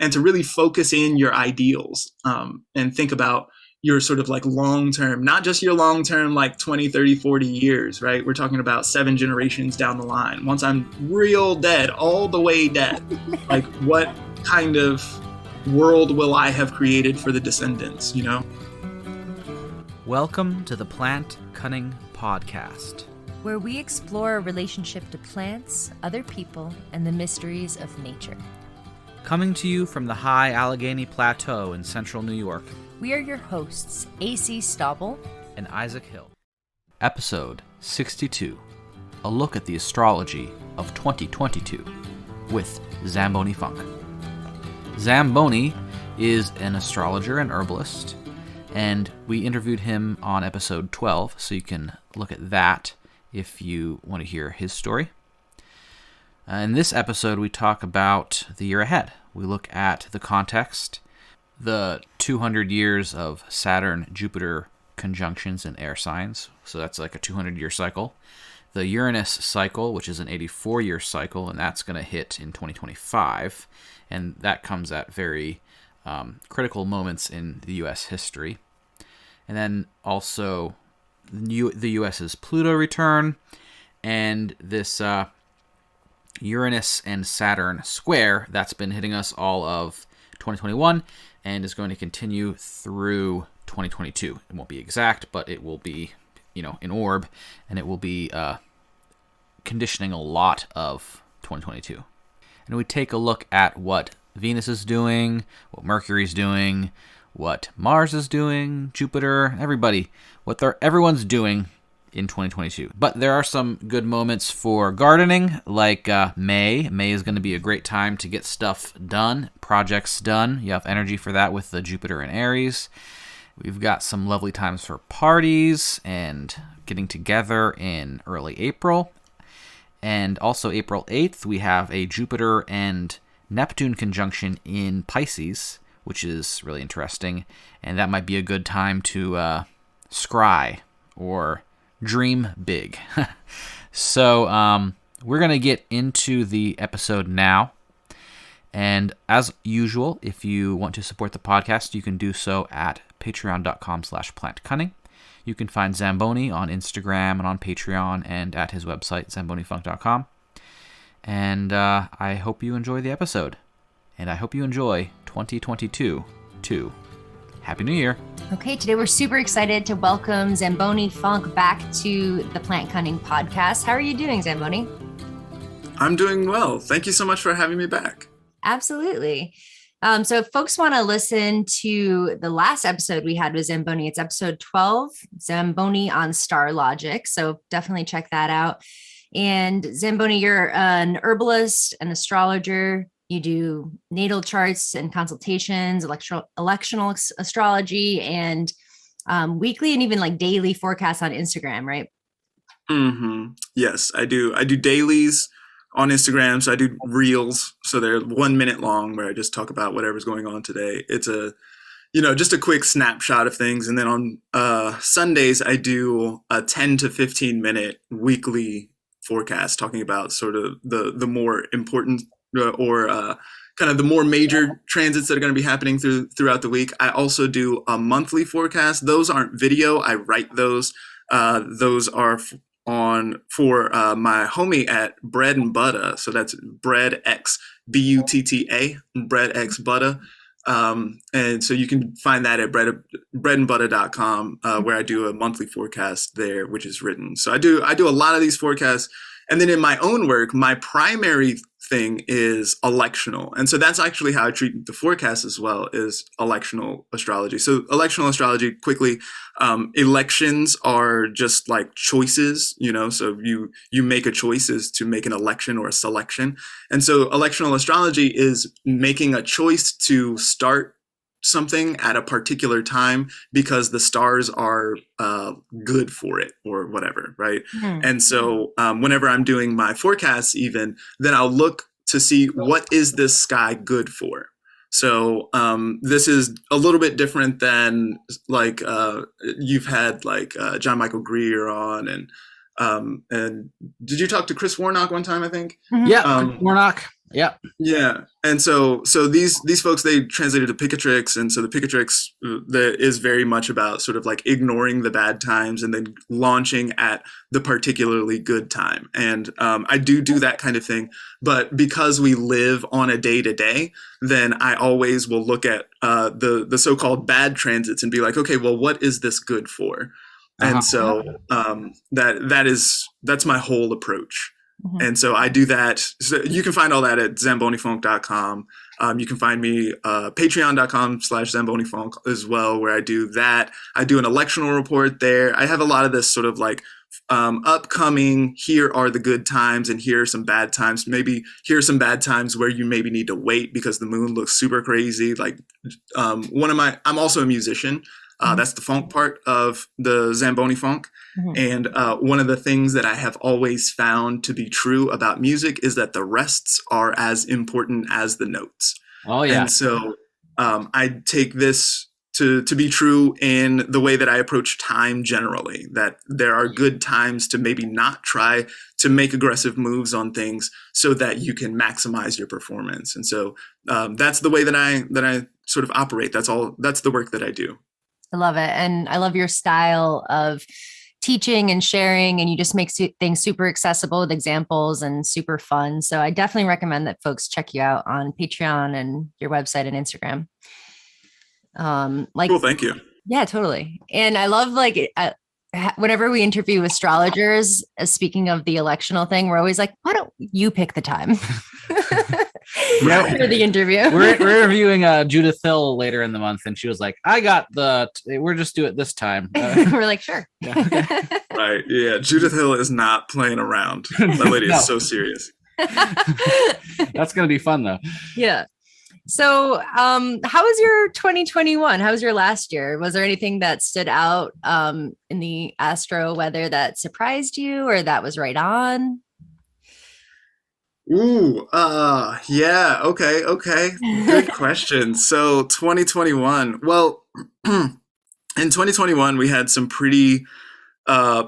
and to really focus in your ideals, and think about your sort of like long-term, not just your long-term, like 20, 30, 40 years, right? We're talking about 7 generations down the line. Once I'm real dead, all the way dead, like what kind of world will I have created for the descendants, you know? Welcome to the Plant Cunning Podcast, where we explore a relationship to plants, other people, and the mysteries of nature. Coming to you from the high Allegheny Plateau in central New York. We are your hosts, A.C. Stauble and Isaac Hill. Episode 62, a look at the astrology of 2022 with Zamboni Funk. Zamboni is an astrologer and herbalist, and we interviewed him on episode 12, so you can look at that if you want to hear his story. In this episode, we talk about the year ahead. We look at the context, the 200 years of Saturn, Jupiter conjunctions in air signs, so that's like a 200-year cycle. The Uranus cycle, which is an 84-year cycle, and that's going to hit in 2025, and that comes at very critical moments in the U.S. history. And then also the U.S.'s Pluto return, and this Uranus and Saturn square that's been hitting us all of 2021 and is going to continue through 2022. It won't be exact, but it will be, an orb, and it will be conditioning a lot of 2022. And we take a look at what Venus is doing, what Mercury is doing, what Mars is doing, Jupiter, everyone's doing in 2022. But there are some good moments for gardening, like May. May is going to be a great time to get stuff done, projects done. You have energy for that with the Jupiter in Aries. We've got some lovely times for parties and getting together in early April. And also April 8th, we have a Jupiter and Neptune conjunction in Pisces, which is really interesting. And that might be a good time to scry or dream big. So we're going to get into the episode now. And as usual, if you want to support the podcast, you can do so at patreon.com/plantcunning. You can find Zamboni on Instagram and on Patreon and at his website, zambonifunk.com. And I hope you enjoy the episode. And I hope you enjoy 2022 too. Happy New Year. Okay, today we're super excited to welcome Zamboni Funk back to the Plant Cunning Podcast. How are you doing, Zamboni? I'm doing well. Thank you so much for having me back. Absolutely. So if folks want to listen to the last episode we had with Zamboni, it's episode 12, Zamboni on Star Logic. So definitely check that out. And Zamboni, you're an herbalist, an astrologer. You do natal charts and consultations, electional astrology, and weekly and even like daily forecasts on Instagram, right? Mm-hmm. Yes, I do. I do dailies on Instagram. So I do reels. So they're 1 minute long where I just talk about whatever's going on today. It's just a quick snapshot of things. And then on Sundays, I do a 10 to 15 minute weekly forecast talking about sort of the more important or kind of the more major transits that are going to be happening throughout the week. I also do a monthly forecast. Those aren't video. I write those. Those are for my homie at Bread and Butter. So that's Bread X Butta, Bread X Butter. And so you can find that at breadandbutter.com, where I do a monthly forecast there, which is written. So I do a lot of these forecasts. And then in my own work, my primary thing is electional. And so that's actually how I treat the forecast as well, is electional astrology. So electional astrology, quickly, elections are just like choices, so you make a choice is to make an election or a selection. And so electional astrology is making a choice to start something at a particular time because the stars are good for it or whatever, right? Mm-hmm. And so whenever I'm doing my forecasts then I'll look to see what is this sky good for. So this is a little bit different than like you've had like John Michael Greer on and did you talk to Chris Warnock one time, I think? Mm-hmm. Yeah, Warnock. Yeah. Yeah, and so these folks, they translated to Picatrix, and so the Picatrix that is very much about sort of like ignoring the bad times and then launching at the particularly good time. And I do that kind of thing, but because we live on a day to day, then I always will look at the so-called bad transits and be like, okay, well, what is this good for? Uh-huh. And so that's my whole approach. Mhm. And so I do that. So you can find all that at ZamboniFunk.com. You can find me patreon.com/ZamboniFunk as well, where I do that. I do an electional report there. I have a lot of this sort of like upcoming, here are the good times and here are some bad times. Maybe here are some bad times where you maybe need to wait because the moon looks super crazy. Like I'm also a musician. Mhm. That's the funk part of the Zamboni Funk. Mhm. And one of the things that I have always found to be true about music is that the rests are as important as the notes. Oh yeah. And so I take this to be true in the way that I approach time generally, that there are good times to maybe not try to make aggressive moves on things so that you can maximize your performance. And so that's the way that I sort of operate. That's the work that I do. I love it. And I love your style of teaching and sharing, and you just make things super accessible with examples and super fun. So I definitely recommend that folks check you out on Patreon and your website and Instagram. Like, Cool. Thank you. yeah, totally. And I love like whenever we interview astrologers, speaking of the electional thing, we're always like, why don't you pick the time Yeah. for the interview? We're interviewing Judith Hill later in the month, and she was like, we're just do it this time. We're like, sure. Yeah, okay. Right. Yeah. Judith Hill is not playing around. That lady No. is so serious. That's going to be fun though. Yeah. So, how was your 2021? How was your last year? Was there anything that stood out in the astro weather that surprised you or that was right on? Ooh, yeah, okay. Good question. So 2021. Well, in 2021 we had some pretty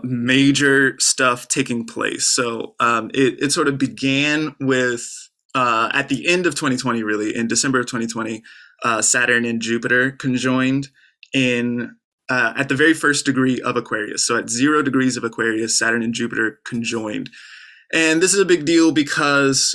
major stuff taking place. So it sort of began with at the end of 2020, really in December of 2020, Saturn and Jupiter conjoined in at the very first degree of Aquarius. So at 0 degrees of Aquarius, Saturn and Jupiter conjoined. And this is a big deal because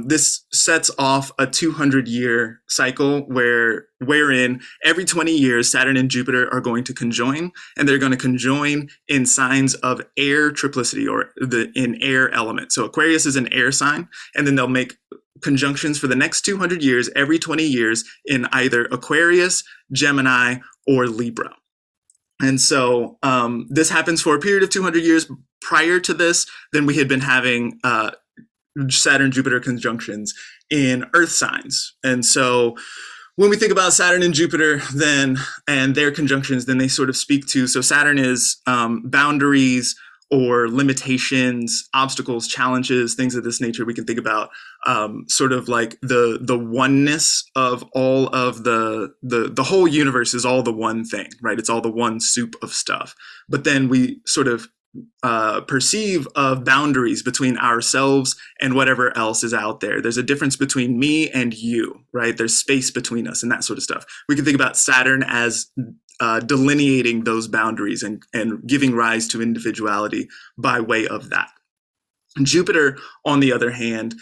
this sets off a 200-year cycle wherein every 20 years Saturn and Jupiter are going to conjoin, and they're going to conjoin in signs of air triplicity, or in air element. So Aquarius is an air sign, and then they'll make conjunctions for the next 200 years, every 20 years, in either Aquarius, Gemini, or Libra. And so this happens for a period of 200 years. Prior to this, then we had been having Saturn-Jupiter conjunctions in Earth signs. And so when we think about Saturn and Jupiter then and their conjunctions, then they sort of speak to, so Saturn is boundaries or limitations, obstacles, challenges, things of this nature. We can think about sort of like the oneness of all of the whole universe is all the one thing, right? It's all the one soup of stuff. But then we sort of perceive of boundaries between ourselves and whatever else is out there. There's a difference between me and you, right? There's space between us and that sort of stuff. We can think about Saturn as delineating those boundaries and giving rise to individuality by way of that. Jupiter, on the other hand,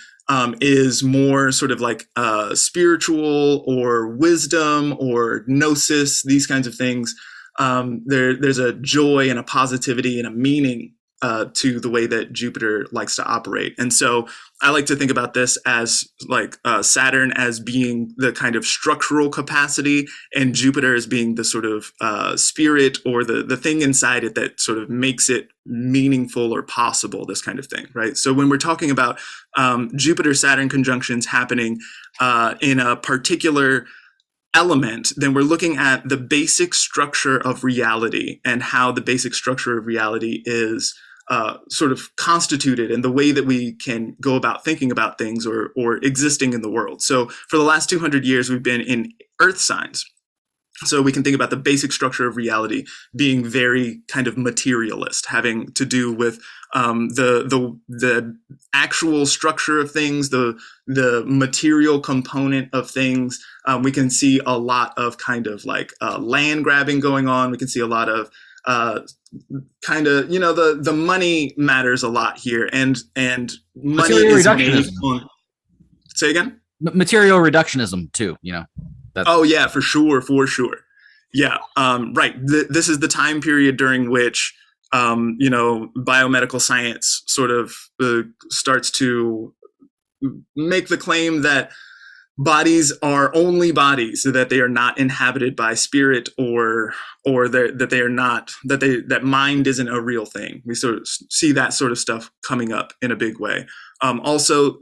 is more sort of like spiritual or wisdom or gnosis, these kinds of things. There's a joy and a positivity and a meaning to the way that Jupiter likes to operate. And so I like to think about this as like Saturn as being the kind of structural capacity, and Jupiter as being the sort of spirit or the thing inside it that sort of makes it meaningful or possible, this kind of thing, right? So when we're talking about Jupiter-Saturn conjunctions happening in a particular element, then we're looking at the basic structure of reality and how the basic structure of reality is sort of constituted and the way that we can go about thinking about things or existing in the world. So for the last 200 years, we've been in Earth signs. So we can think about the basic structure of reality being very kind of materialist, having to do with the actual structure of things, the material component of things. We can see a lot of kind of like land grabbing going on. We can see a lot of kind of, you know, the money matters a lot here, and money Material is made reductionism. on. Say again. Material reductionism too. You know. Oh yeah, for sure, for sure. Yeah, right. This is the time period during which, you know, biomedical science sort of starts to make the claim that bodies are only bodies, so that they are not inhabited by spirit, or that they are not, that mind isn't a real thing. We sort of see that sort of stuff coming up in a big way. Also,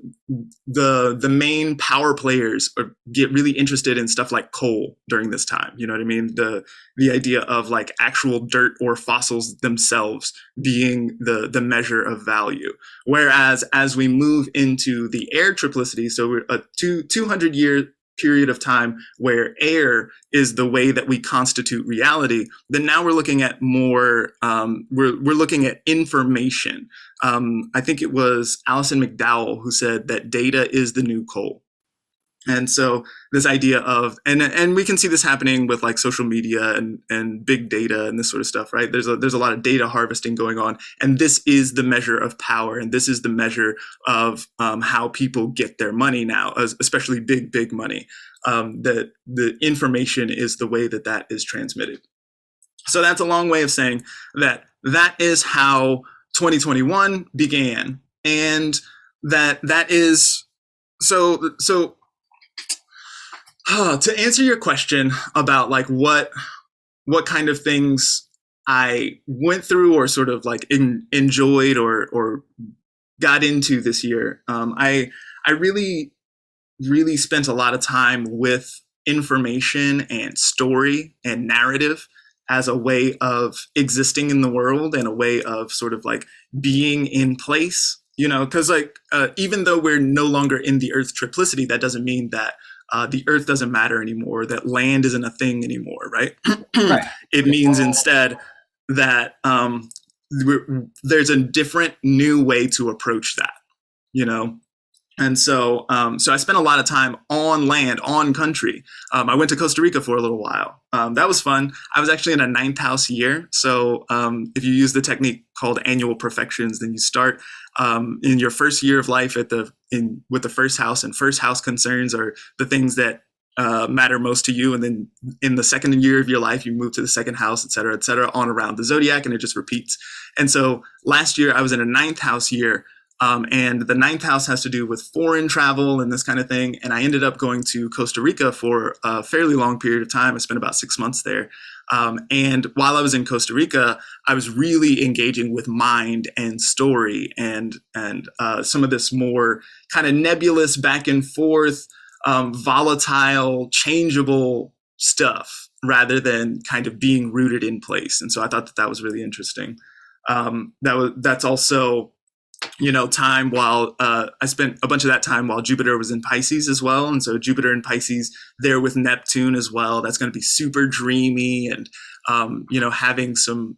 the main power players get really interested in stuff like coal during this time. You know what I mean? The idea of like actual dirt or fossils themselves being the measure of value. Whereas as we move into the air triplicity, so we're a 200-year period of time where air is the way that we constitute reality, then now we're looking at more, we're looking at information. I think it was Alison McDowell who said that data is the new coal. And so this idea of, and we can see this happening with like social media and big data and this sort of stuff, right? There's a lot of data harvesting going on, and this is the measure of power, and this is the measure of how people get their money now, especially big money. That the information is the way that is transmitted. So that's a long way of saying that is how 2021 began, and that is so. To answer your question about like what kind of things I went through or sort of like enjoyed or got into this year, I really spent a lot of time with information and story and narrative as a way of existing in the world and a way of sort of like being in place, you know, because like even though we're no longer in the Earth triplicity, that doesn't mean that the Earth doesn't matter anymore, that land isn't a thing anymore, right? Right. It means instead that there's a different new way to approach that, you know? And so I spent a lot of time on land, on country. I went to Costa Rica for a little while. That was fun. I was actually in a 9th house year. So if you use the technique called annual perfections, then you start in your first year of life with the first house, and first house concerns are the things that matter most to you. And then in the second year of your life, you move to the second house, et cetera, on around the zodiac, and it just repeats. And so last year I was in a 9th house year. And the 9th house has to do with foreign travel and this kind of thing. And I ended up going to Costa Rica for a fairly long period of time. I spent about 6 months there. And while I was in Costa Rica, I was really engaging with mind and story and some of this more kind of nebulous back and forth, volatile, changeable stuff rather than kind of being rooted in place. And so I thought that was really interesting. That's also, you know, time while I spent a bunch of that time while Jupiter was in Pisces as well. And so Jupiter in Pisces there with Neptune as well. That's going to be super dreamy and, you know, having some,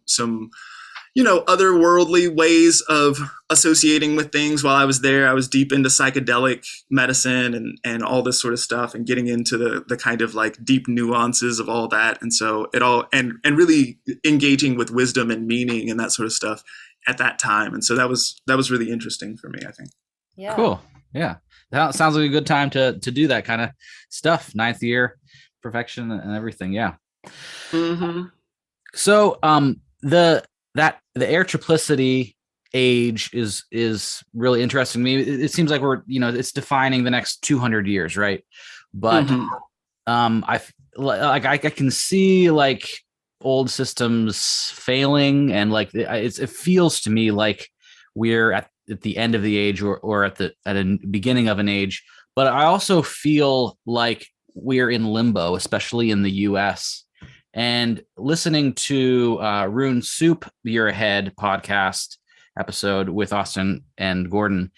you know, otherworldly ways of associating with things. While I was there, I was deep into psychedelic medicine and all this sort of stuff, and getting into the kind of like deep nuances of all that. And so it all, and really engaging with wisdom and meaning and that sort of stuff at that time. And so that was really interesting for me, I think. Yeah. Cool. Yeah. That sounds like a good time to do that kind of stuff. 9th year perfection and everything. Yeah. Mm-hmm. So the air triplicity age is really interesting to me. It seems like we're, you know, it's defining the next 200 years, right? But I can see like old systems failing, and like it feels to me like we're at the end of the age or at a beginning of an age. But I also feel like we're in limbo, especially in the US. And listening to Rune Soup Year Ahead podcast episode with Austin and Gordon,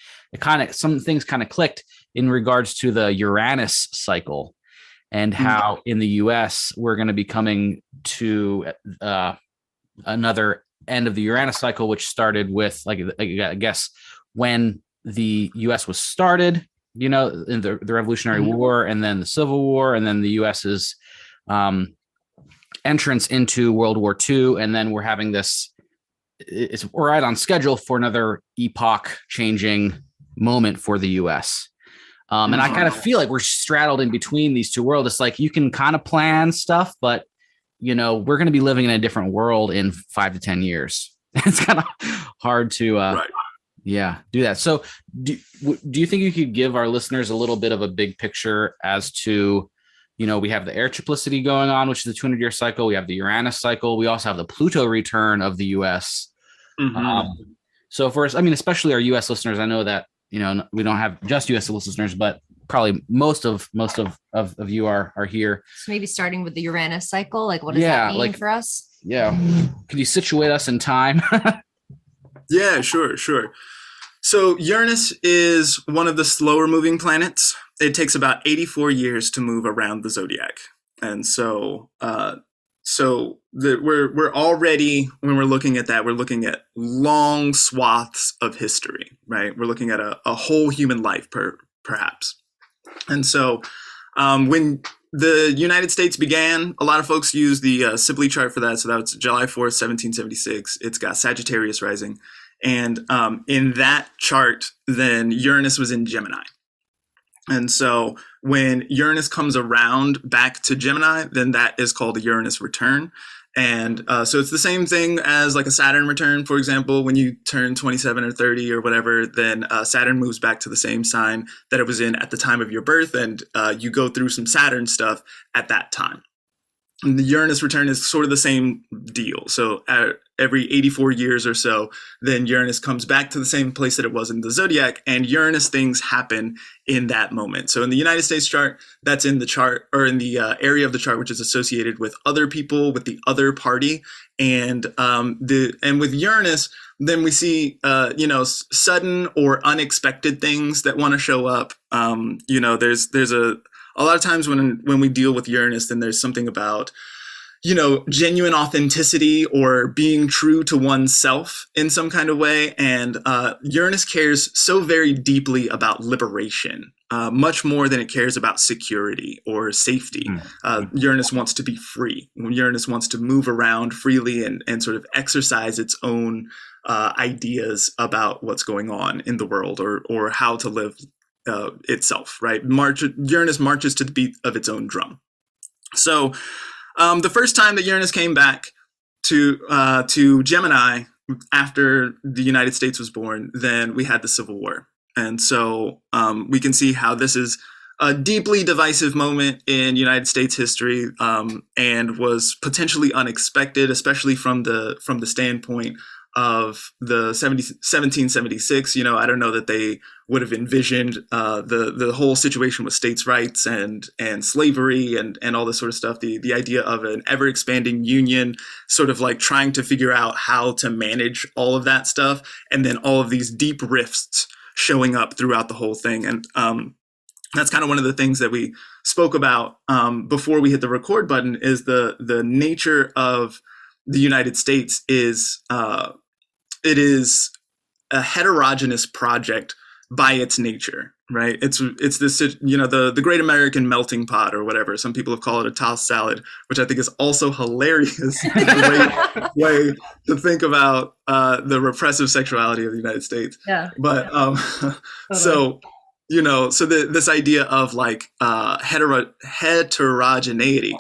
some things kind of clicked in regards to the Uranus cycle. and how in the US we're going to be coming to another end of the Uranus cycle, which started with, like, I guess, when the US was started, in the Revolutionary War, and then the Civil War, and then the US's entrance into World War II. And then we're having we're right on schedule for another epoch changing moment for the US. And I kind of feel like we're straddled in between these two worlds. It's like you can kind of plan stuff, but we're going to be living in a different world in 5 to 10 years. It's kind of hard to do that. So do you think you could give our listeners a little bit of a big picture as to, we have the air triplicity going on, which is the 200-year cycle. We have the Uranus cycle. We also have the Pluto return of the US. So for us, especially our US listeners, I know that, we don't have just US listeners, but probably most of you are here. So maybe starting with the Uranus cycle, like what does that mean for us? Yeah. Could you situate us in time? Yeah, sure. So Uranus is one of the slower moving planets. It takes about 84 years to move around the zodiac. And so we're already, when we're looking at that, we're looking at long swaths of history, right? We're looking at a whole human life perhaps. And so when the United States began, a lot of folks use the Sibley chart for that. So that's July 4th, 1776. It's got Sagittarius rising. And in that chart, then Uranus was in Gemini. And so when Uranus comes around back to Gemini, then that is called a Uranus return. And so it's the same thing as like a Saturn return, for example. When you turn 27 or 30 or whatever, then Saturn moves back to the same sign that it was in at the time of your birth. And you go through some Saturn stuff at that time. And the Uranus return is sort of the same deal. So every 84 years or so, then Uranus comes back to the same place that it was in the zodiac, and Uranus things happen in that moment. So in the United States chart, that's in the chart, or in the area of the chart which is associated with other people, with the other party, and with Uranus, then we see sudden or unexpected things that want to show up. There's a lot of times when we deal with Uranus, then there's something about, genuine authenticity or being true to oneself in some kind of way. And Uranus cares so very deeply about liberation, much more than it cares about security or safety. Uranus wants to be free. Uranus wants to move around freely and sort of exercise its own ideas about what's going on in the world or how to live itself, right? Uranus marches to the beat of its own drum. So the first time that Uranus came back to Gemini after the United States was born, then we had the Civil War. And so we can see how this is a deeply divisive moment in United States history, and was potentially unexpected, especially from the standpoint of the 1776. I don't know that they would have envisioned the whole situation with states' rights and slavery and all this sort of stuff. The idea of an ever expanding union, sort of like trying to figure out how to manage all of that stuff, and then all of these deep rifts showing up throughout the whole thing. And that's kind of one of the things that we spoke about before we hit the record button, is the nature of the United States is it is a heterogeneous project by its nature, right? It's this, the Great American Melting Pot or whatever. Some people have called it a tossed salad, which I think is also hilarious way to think about the repressive sexuality of the United States. Yeah. But this idea of like heterogeneity,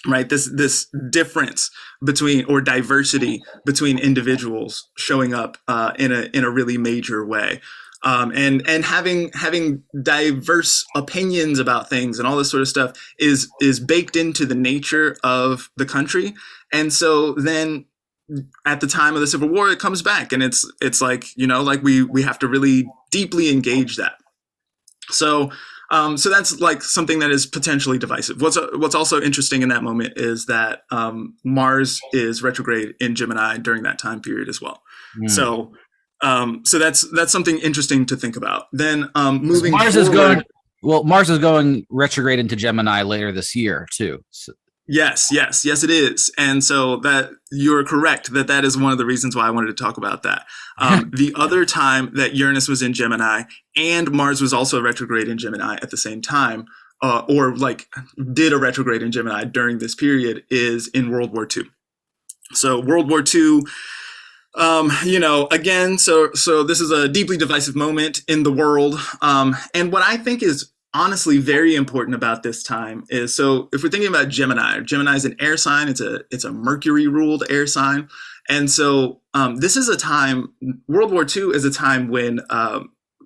right? This difference between, or diversity between individuals showing up in a really major way, and having diverse opinions about things and all this sort of stuff is baked into the nature of the country. And so then at the time of the Civil War, it comes back, and it's like, like we have to really deeply engage that. So that's like something that is potentially divisive. What's also interesting in that moment is that Mars is retrograde in Gemini during that time period as well. So that's something interesting to think about. Then moving Mars forward, Well, Mars is going retrograde into Gemini later this year too. So. Yes, it is. And so that you're correct that is one of the reasons why I wanted to talk about that. The other time that Uranus was in Gemini and Mars was also retrograde in Gemini at the same time, or like did a retrograde in Gemini during this period, is in World War II. So World War II, again, so this is a deeply divisive moment in the world. And what I think is honestly very important about this time is, so if we're thinking about Gemini is an air sign. It's a Mercury ruled air sign. And so this is a time, World War II is a time when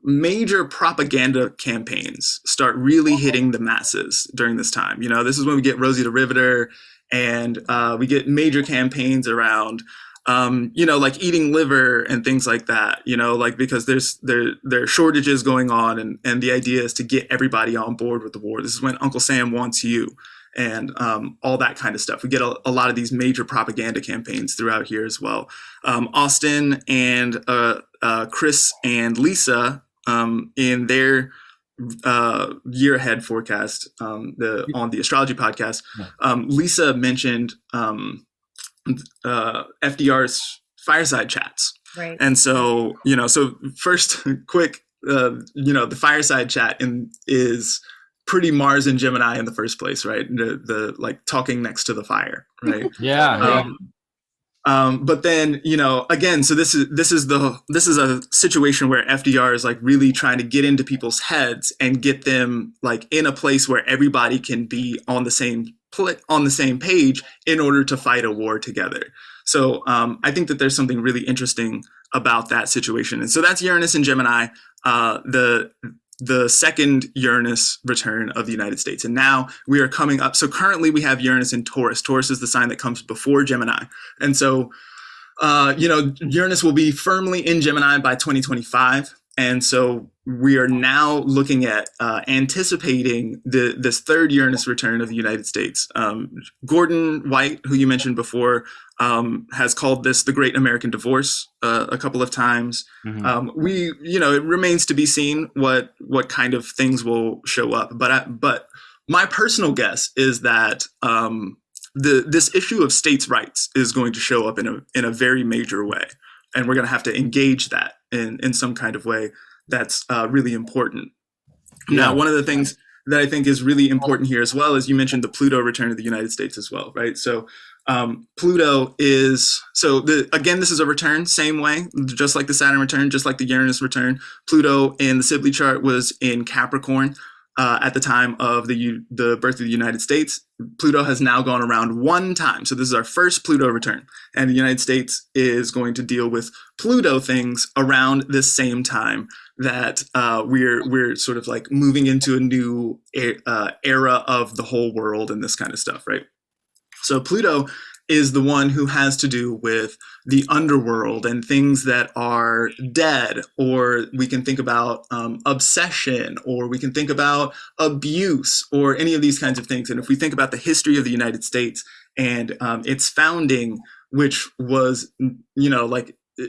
major propaganda campaigns start really hitting the masses during this time. This is when we get Rosie the Riveter, and we get major campaigns around like eating liver and things like that, like because there are shortages going on, and the idea is to get everybody on board with the war. This is when Uncle Sam wants you, and all that kind of stuff. We get a lot of these major propaganda campaigns throughout here as well. Austin and Chris and Lisa in their year ahead forecast on the Astrology podcast, Lisa mentioned FDR's fireside chats. Right. And so, so first quick, the fireside chat is pretty Mars and Gemini in the first place, right? The like talking next to the fire, right? Yeah. But then, again, so this is a situation where FDR is like really trying to get into people's heads and get them like in a place where everybody can be on the same page in order to fight a war together. So I think that there's something really interesting about that situation. And so that's Uranus and Gemini, the second Uranus return of the United States. And now we are coming up. So currently we have Uranus in Taurus. Taurus is the sign that comes before Gemini. And so, Uranus will be firmly in Gemini by 2025. And so we are now looking at anticipating this third Uranus return of the United States. Gordon White, who you mentioned before, has called this the Great American Divorce a couple of times. Mm-hmm. It remains to be seen what kind of things will show up. But my personal guess is that this issue of states' rights is going to show up in a very major way, and we're going to have to engage that in some kind of way that's really important. Yeah. Now, one of the things that I think is really important here as well is you mentioned the Pluto return of the United States as well, right? So Pluto is, again, this is a return, same way, just like the Saturn return, just like the Uranus return. Pluto in the Sibley chart was in Capricorn at the time of the birth of the United States. Pluto has now gone around one time. So this is our first Pluto return. And the United States is going to deal with Pluto things around this same time that we're sort of like moving into a new era of the whole world and this kind of stuff, right? So Pluto is the one who has to do with the underworld and things that are dead, or we can think about obsession, or we can think about abuse, or any of these kinds of things. And if we think about the history of the United States and its founding, which was,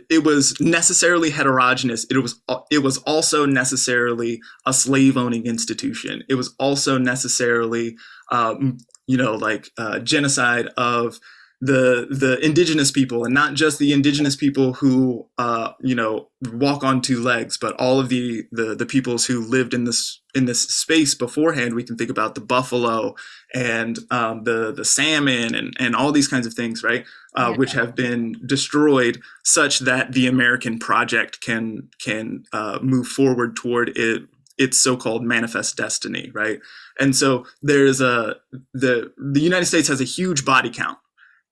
it was necessarily heterogeneous. It was also necessarily a slave-owning institution. It was also necessarily, genocide of the indigenous people, and not just the indigenous people who walk on two legs, but all of the peoples who lived in this space beforehand. We can think about the buffalo and the salmon and all these kinds of things, right? Which have been destroyed such that the American project can move forward toward its so-called manifest destiny, right? And so there's the United States has a huge body count.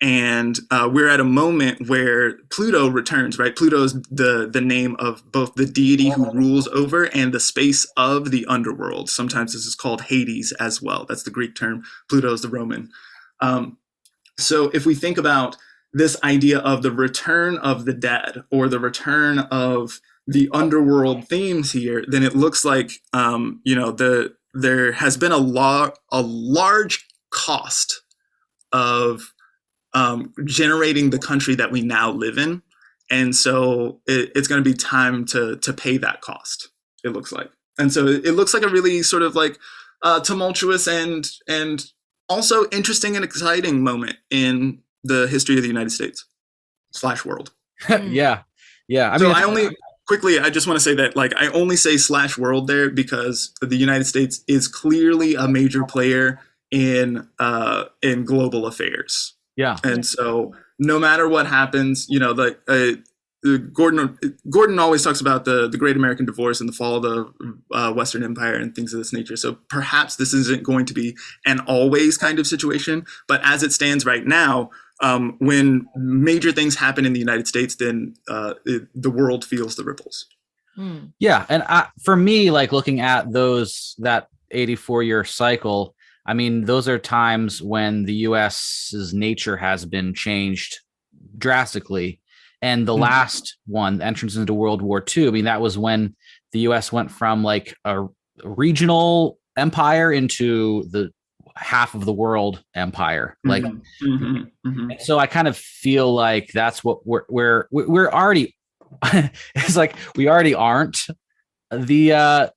And we're at a moment where Pluto returns, right? Pluto is the name of both the deity who rules over and the space of the underworld. Sometimes this is called Hades as well. That's the Greek term. Pluto is the Roman. So if we think about this idea of the return of the dead, or the return of the underworld themes here, then it looks like there has been a large cost of generating the country that we now live in. And so it's going to be time to pay that cost, it looks like. And so it looks like a really sort of like tumultuous and also interesting and exciting moment in the history of the United States / world. Yeah. Yeah. I So mean, I only quickly, I just want to say that like I only say / world there because the United States is clearly a major player in global affairs. yeah. And so no matter what happens, you know, Gordon always talks about the Great American Divorce and the fall of the Western Empire and things of this nature. So perhaps this isn't going to be an always kind of situation, but as it stands right now, when major things happen in the United States, then the world feels the ripples. Yeah. And for me, like looking at that 84-year cycle, I mean, those are times when the US's nature has been changed drastically. And the last one, entrance into World War II, I mean, that was when the US went from like a regional empire into the half of the world empire. Like, so I kind of feel like that's what we're already, it's like we already aren't the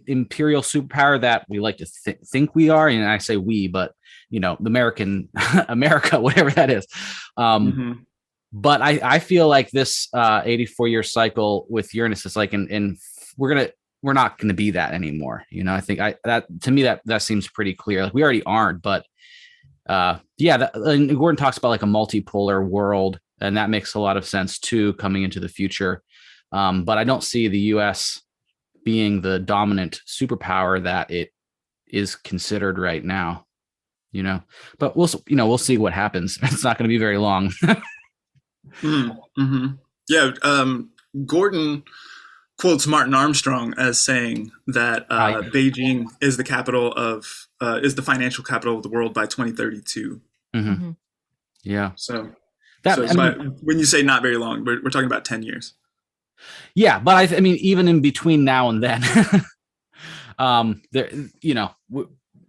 imperial superpower that we like to think we are. And I say we, but you know, the America, whatever that is. But I feel like this 84-year cycle with Uranus is like, and we're not going to be that anymore. You know, I think that to me, that seems pretty clear. Like we already aren't, but and Gordon talks about like a multipolar world, and that makes a lot of sense too, coming into the future. But I don't see the US being the dominant superpower that it is considered right now, you know, but we'll see what happens. It's not going to be very long. Yeah. Gordon quotes Martin Armstrong as saying that Beijing is the financial capital of the world by 2032. Yeah. So when you say not very long, we're talking about 10 years. Yeah, but I mean, even in between now and then, there, you know,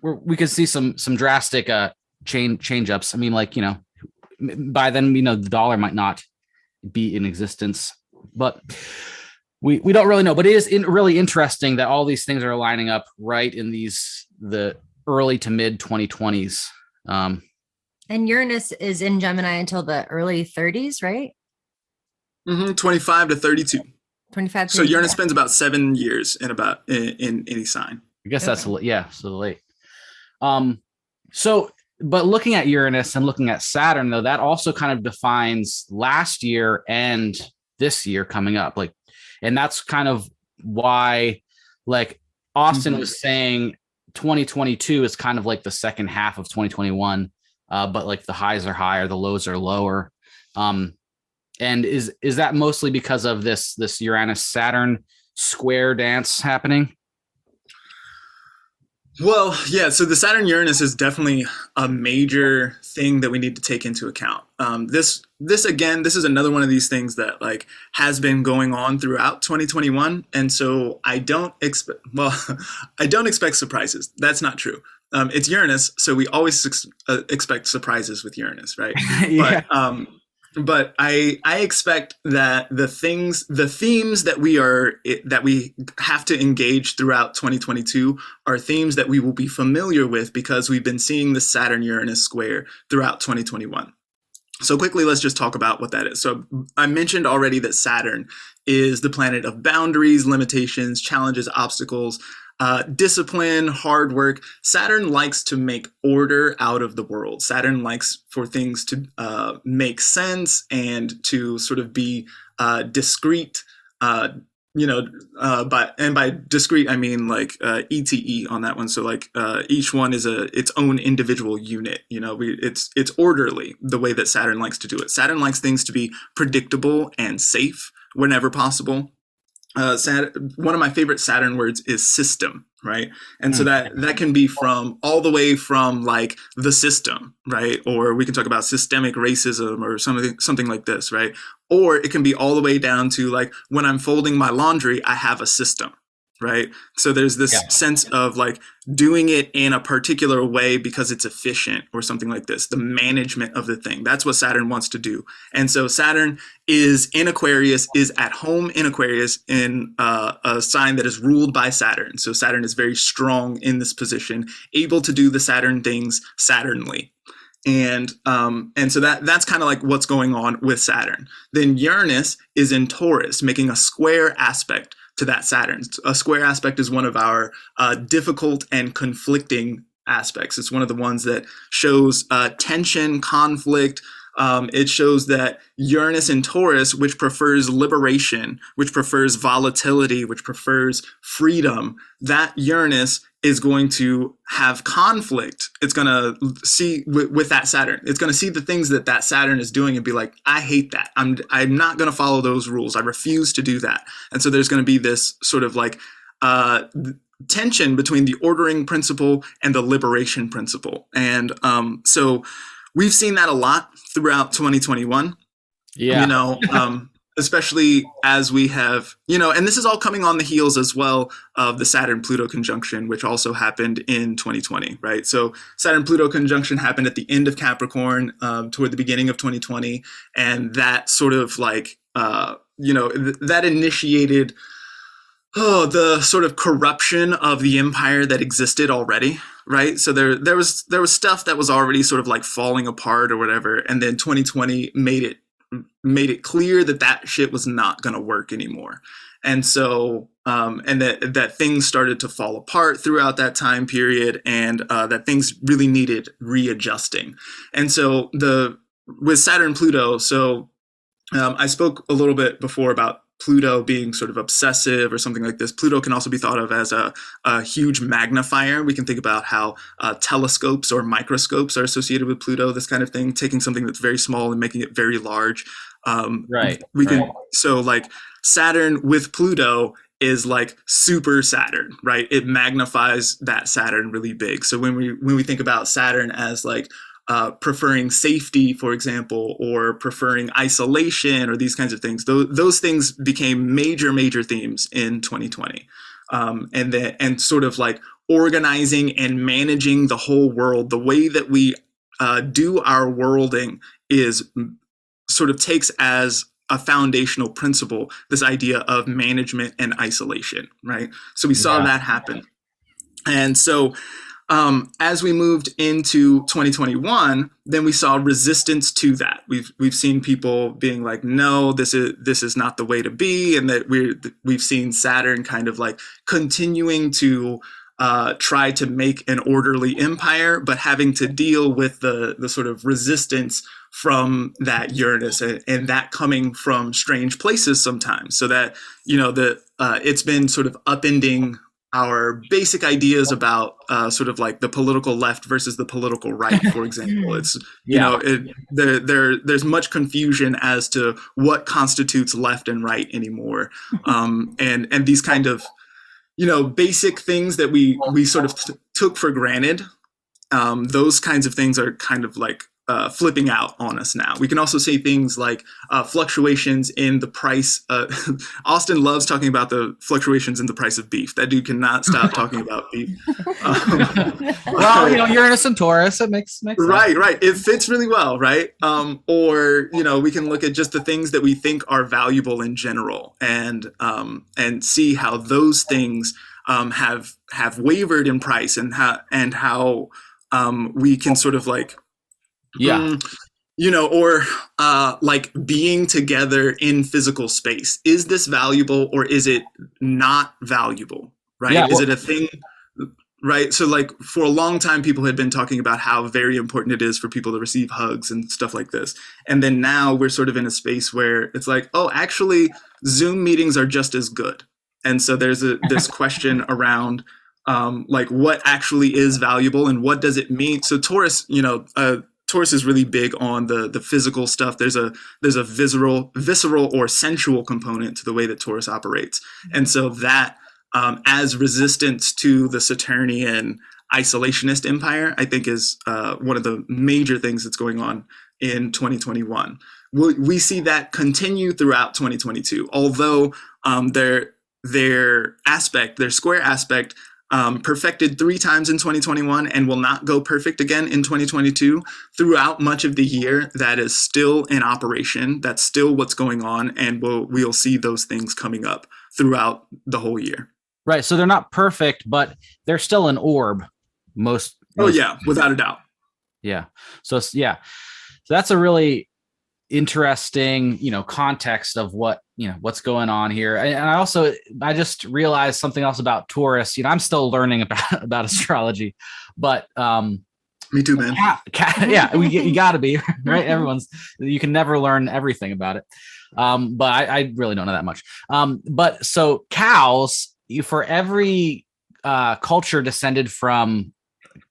we could see some drastic change ups. I mean, like, you know, by then, you know, the dollar might not be in existence, but we don't really know. But it is really interesting that all these things are lining up right in the early to mid 2020s. And Uranus is in Gemini until the early 30s, right? 25 to 32. 25. So Uranus spends about 7 years in any sign. I guess that's so late. But looking at Uranus and looking at Saturn, though, that also kind of defines last year and this year coming up. Like, and that's kind of why, like Austin was saying, 2022 is kind of like the second half of 2021, but like the highs are higher, the lows are lower. And is that mostly because of this Uranus Saturn square dance happening? Well, yeah. So the Saturn Uranus is definitely a major thing that we need to take into account. This is another one of these things that like has been going on throughout 2021, and so I don't expect surprises. That's not true. It's Uranus, so we always expect surprises with Uranus, right? Yeah. But I expect that the themes that we have to engage throughout 2022 are themes that we will be familiar with because we've been seeing the Saturn-Uranus square throughout 2021. So quickly, let's just talk about what that is. So I mentioned already that Saturn is the planet of boundaries, limitations, challenges, obstacles, discipline, hard work. Saturn likes to make order out of the world. Saturn likes for things to make sense and to sort of be discrete. By discrete I mean like ETE on that one. So like each one is its own individual unit. You know, it's orderly the way that Saturn likes to do it. Saturn likes things to be predictable and safe whenever possible. One of my favorite Saturn words is system, right? And so that can be from all the way from like the system, right? Or we can talk about systemic racism or something like this, right? Or it can be all the way down to like when I'm folding my laundry, I have a system, right? So there's this sense of like doing it in a particular way because it's efficient or something like this, the management of the thing. That's what Saturn wants to do. And so Saturn is in Aquarius, is at home in Aquarius in a sign that is ruled by Saturn. So Saturn is very strong in this position, able to do the Saturn things Saturnly. And so that's kind of like what's going on with Saturn. Then Uranus is in Taurus, making a square aspect to that Saturn. A square aspect is one of our difficult and conflicting aspects. It's one of the ones that shows tension, conflict. It shows that Uranus in Taurus, which prefers liberation, which prefers volatility, which prefers freedom, that Uranus is going to have conflict. It's going to see with that Saturn. It's going to see the things that Saturn is doing and be like, I hate that. I'm not going to follow those rules. I refuse to do that. And so there's going to be this sort of like tension between the ordering principle and the liberation principle. And so we've seen that a lot throughout 2021. Yeah. Especially as we have, and this is all coming on the heels as well of the Saturn-Pluto conjunction, which also happened in 2020, right? So Saturn-Pluto conjunction happened at the end of Capricorn, toward the beginning of 2020. And that sort of like, that initiated the sort of corruption of the empire that existed already, right? So there was stuff that was already sort of like falling apart or whatever, and then 2020 made it clear that shit was not going to work anymore. And so and that things started to fall apart throughout that time period, and that things really needed readjusting. And so with Saturn Pluto, so I spoke a little bit before about Pluto being sort of obsessive or something like this. Pluto can also be thought of as a huge magnifier. We can think about how telescopes or microscopes are associated with Pluto, this kind of thing, taking something that's very small and making it very large. So like Saturn with Pluto is like super Saturn, right? It magnifies that Saturn really big. So when we think about Saturn as like preferring safety, for example, or preferring isolation or these kinds of things, those things became major themes in 2020. And sort of like organizing and managing the whole world, the way that we do our worlding is sort of takes as a foundational principle this idea of management and isolation, right? So we saw that happen. And so as we moved into 2021, then we saw resistance to that. We've seen people being like, no, this is not the way to be, and that we've seen Saturn kind of like continuing to try to make an orderly empire, but having to deal with the sort of resistance from that Uranus, and that coming from strange places sometimes. So that it's been sort of upending our basic ideas about sort of like the political left versus the political right, for example. It's, there's much confusion as to what constitutes left and right anymore. And these kind of, basic things that we sort of took for granted, those kinds of things are kind of like flipping out on us now. We can also say things like fluctuations in the price. Austin loves talking about the fluctuations in the price of beef. That dude cannot stop talking about beef. Well, Uranus and Taurus, it makes sense. Right. It fits really well, right? Or we can look at just the things that we think are valuable in general, and see how those things have wavered in price, and how we can sort of like or like being together in physical space. Is this valuable or is it not valuable? Right? Is it a thing? Right. So like for a long time, people had been talking about how very important it is for people to receive hugs and stuff like this. And then now we're sort of in a space where it's like, oh, actually, Zoom meetings are just as good. And so there's this question around like what actually is valuable and what does it mean? So Taurus, Taurus is really big on the physical stuff. There's a visceral or sensual component to the way that Taurus operates. And so that as resistance to the Saturnian isolationist empire, I think is one of the major things that's going on in 2021. We see that continue throughout 2022, although their aspect, their square aspect, perfected 3 times in 2021 and will not go perfect again in 2022. Throughout much of the year, that is still in operation. That's still what's going on, and we'll see those things coming up throughout the whole year. Right. So they're not perfect, but they're still an orb. Most. Oh yeah, without a doubt. Yeah. So yeah. So that's a really interesting, context of what's going on here. And I just realized something else about Taurus. I'm still learning about astrology, but me too, man. Yeah, you got to be right. You can never learn everything about it. But I really don't know that much. But so cows, for every culture descended from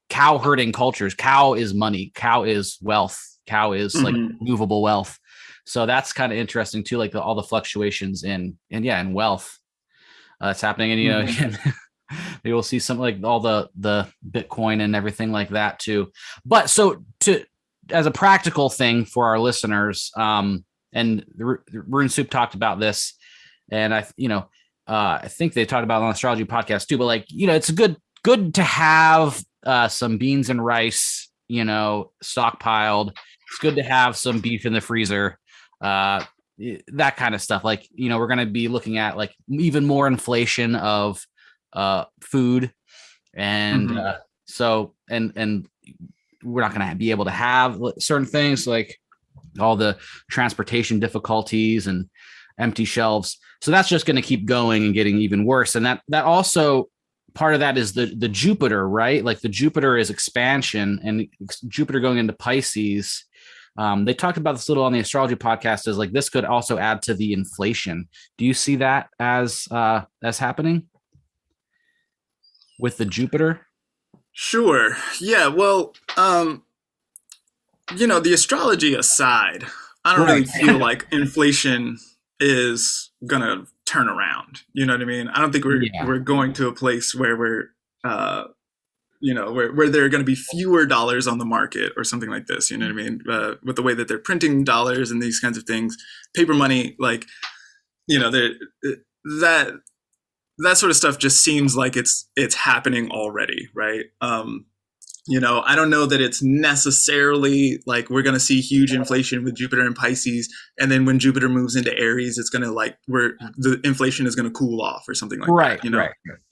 cow herding cultures, cow is money, cow is wealth, cow is like movable wealth. So that's kind of interesting too, like all the fluctuations in wealth that's happening. And again, we will see something like all the Bitcoin and everything like that too. But so as a practical thing for our listeners, and the Rune Soup talked about this, and I think they talked about it on the Astrology podcast too. But it's good to have some beans and rice, stockpiled. It's good to have some beef in the freezer, that kind of stuff. We're going to be looking at even more inflation of food, and so we're not going to be able to have certain things like all the transportation difficulties and empty shelves. So that's just going to keep going and getting even worse. And that also, part of that is the Jupiter, right? Like the Jupiter is expansion, and Jupiter going into Pisces. They talked about this a little on the Astrology podcast, is this could also add to the inflation. Do you see that as happening with the Jupiter? Sure. Yeah. Well, the astrology aside, I don't really feel like inflation is gonna turn around. You know what I mean? I don't think we're going to a place where we're where there are going to be fewer dollars on the market or something like this. You know what I mean? With the way that they're printing dollars and these kinds of things, paper money, that sort of stuff just seems like it's happening already, right? I don't know that it's necessarily like we're going to see huge inflation with Jupiter and Pisces, and then when Jupiter moves into Aries, it's going to the inflation is going to cool off or something like that.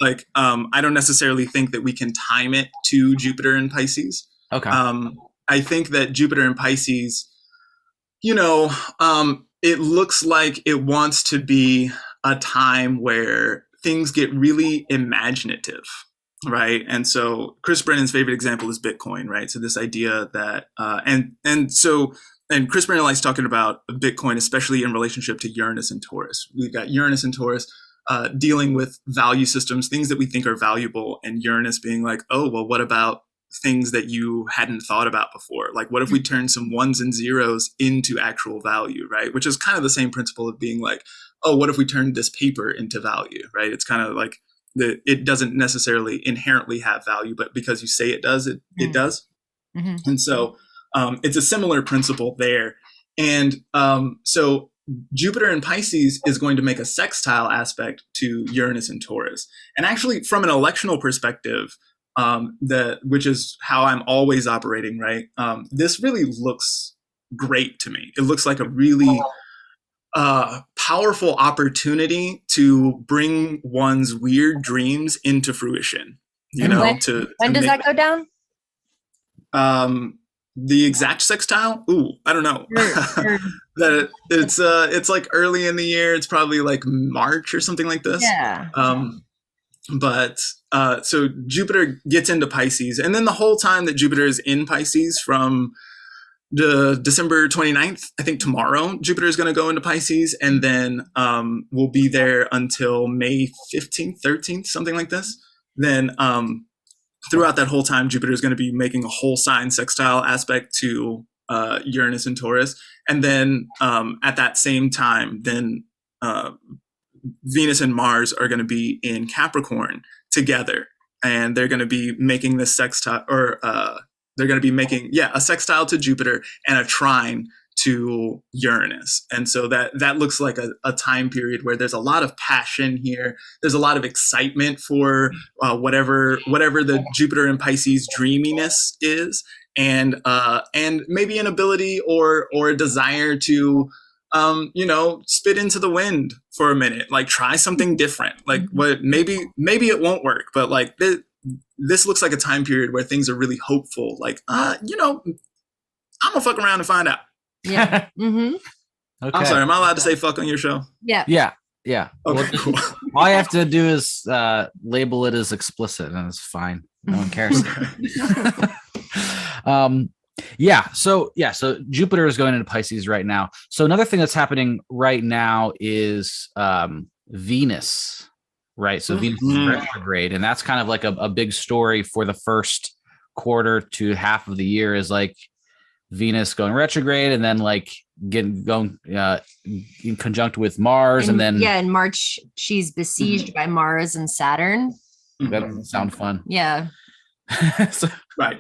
Right. I don't necessarily think that we can time it to Jupiter and Pisces. Okay. I think that Jupiter and Pisces, it looks like it wants to be a time where things get really imaginative. Right. And so Chris Brennan's favorite example is Bitcoin. Right. So this idea that and Chris Brennan likes talking about Bitcoin, especially in relationship to Uranus and Taurus. We've got Uranus and Taurus dealing with value systems, things that we think are valuable, and Uranus being like, oh, well, what about things that you hadn't thought about before? Like, what if we turn some ones and zeros into actual value? Right. Which is kind of the same principle of being like, oh, what if we turned this paper into value? Right. It's kind of like, it doesn't necessarily inherently have value, but because you say it does, it does. Mm-hmm. And so it's a similar principle there. And so Jupiter in Pisces is going to make a sextile aspect to Uranus and Taurus. And actually, from an electional perspective, which is how I'm always operating, right? This really looks great to me. It looks like a really powerful opportunity to bring one's weird dreams into fruition. When does that go down? The exact sextile? Ooh, I don't know. It's like early in the year. It's probably like March or something like this. Yeah. So Jupiter gets into Pisces, and then the whole time that Jupiter is in Pisces, from the December 29th, I think tomorrow, Jupiter is going to go into Pisces, and then we'll be there until May 15th, 13th, something like this. Then throughout that whole time, Jupiter is going to be making a whole sign sextile aspect to Uranus and Taurus. And then at that same time, then Venus and Mars are going to be in Capricorn together, and they're going to be making this sextile, or they're going to be making, a sextile to Jupiter and a trine to Uranus. And so that looks like a time period where there's a lot of passion here. There's a lot of excitement for whatever the Jupiter and Pisces dreaminess is, and maybe an ability or a desire to spit into the wind for a minute, like try something different. Like what maybe it won't work, but like this looks like a time period where things are really hopeful. Like, I'm gonna fuck around and find out. Yeah. Mm-hmm. Okay. I'm sorry, am I allowed to say fuck on your show? Yeah. Yeah. Okay, Well, cool. all I have to do is label it as explicit, and it's fine. No one cares. So Jupiter is going into Pisces right now. So another thing that's happening right now is Venus, right? So Venus is retrograde, and that's kind of like a big story for the first quarter to half of the year, is like Venus going retrograde, and then like going in conjunct with Mars, and then in March she's besieged by Mars and Saturn. That doesn't sound fun. Yeah. Right.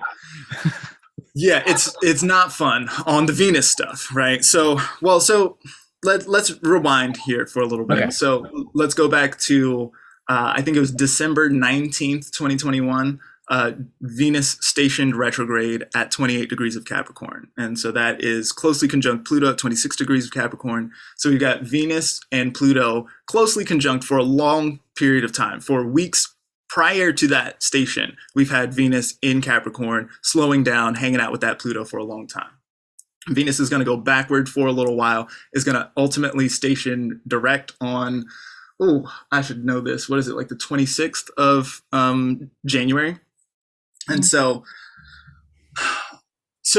Yeah, it's not fun on the Venus stuff, right? So let's rewind here for a little bit. Okay. So let's go back to I think it was December 19th, 2021. Venus stationed retrograde at 28 degrees of Capricorn. And so that is closely conjunct Pluto at 26 degrees of Capricorn. So we've got Venus and Pluto closely conjunct for a long period of time. For weeks prior to that station, we've had Venus in Capricorn, slowing down, hanging out with that Pluto for a long time. Venus is going to go backward for a little while, is going to ultimately station direct on, I should know this. What is it, like the 26th of January? And so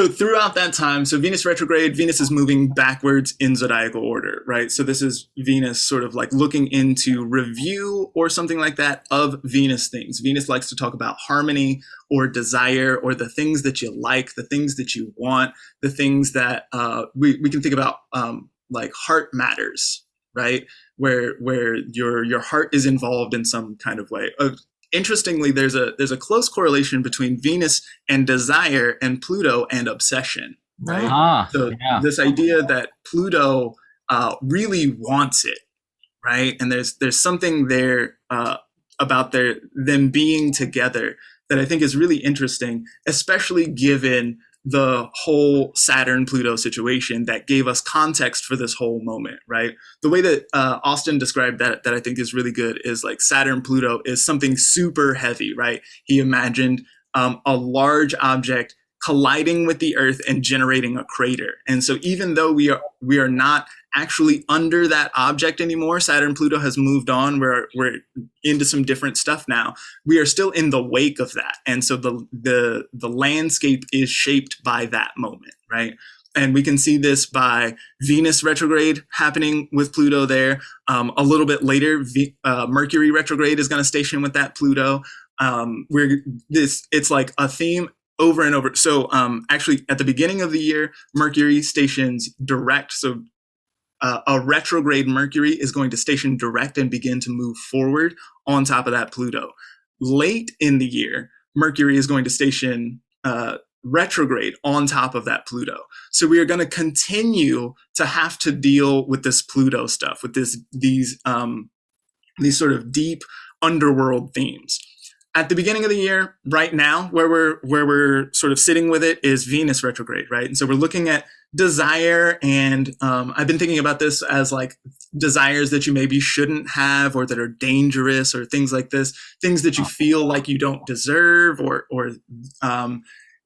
throughout that time, so Venus retrograde, Venus is moving backwards in zodiacal order, right? So this is Venus sort of like looking into review or something like that of Venus things. Venus likes to talk about harmony or desire, or the things that you like, the things that you want, the things that we can think about like heart matters, right? Where your heart is involved in some kind of way. Interestingly, there's a close correlation between Venus and desire and Pluto and obsession, right? This idea that Pluto really wants it, right? And there's something there about them being together that I think is really interesting, especially given the whole Saturn-Pluto situation that gave us context for this whole moment, right? The way that Austin described that I think is really good is like Saturn-Pluto is something super heavy, right? He imagined a large object colliding with the Earth and generating a crater. And so even though we are not actually under that object anymore, Saturn-Pluto has moved on, we're into some different stuff now, we are still in the wake of that. And so the landscape is shaped by that moment, right? And we can see this by Venus retrograde happening with Pluto there. A little bit later, Mercury retrograde is going to station with that Pluto. It's like a theme over and over. So actually at the beginning of the year, Mercury stations direct. So a retrograde Mercury is going to station direct and begin to move forward on top of that Pluto. Late in the year, Mercury is going to station retrograde on top of that Pluto. So we are going to continue to have to deal with this Pluto stuff, with these sort of deep underworld themes. At the beginning of the year, right now, where we're sort of sitting with it is Venus retrograde, right? And so we're looking at desire, and I've been thinking about this as like desires that you maybe shouldn't have, or that are dangerous, or things like this, things that you feel like you don't deserve, or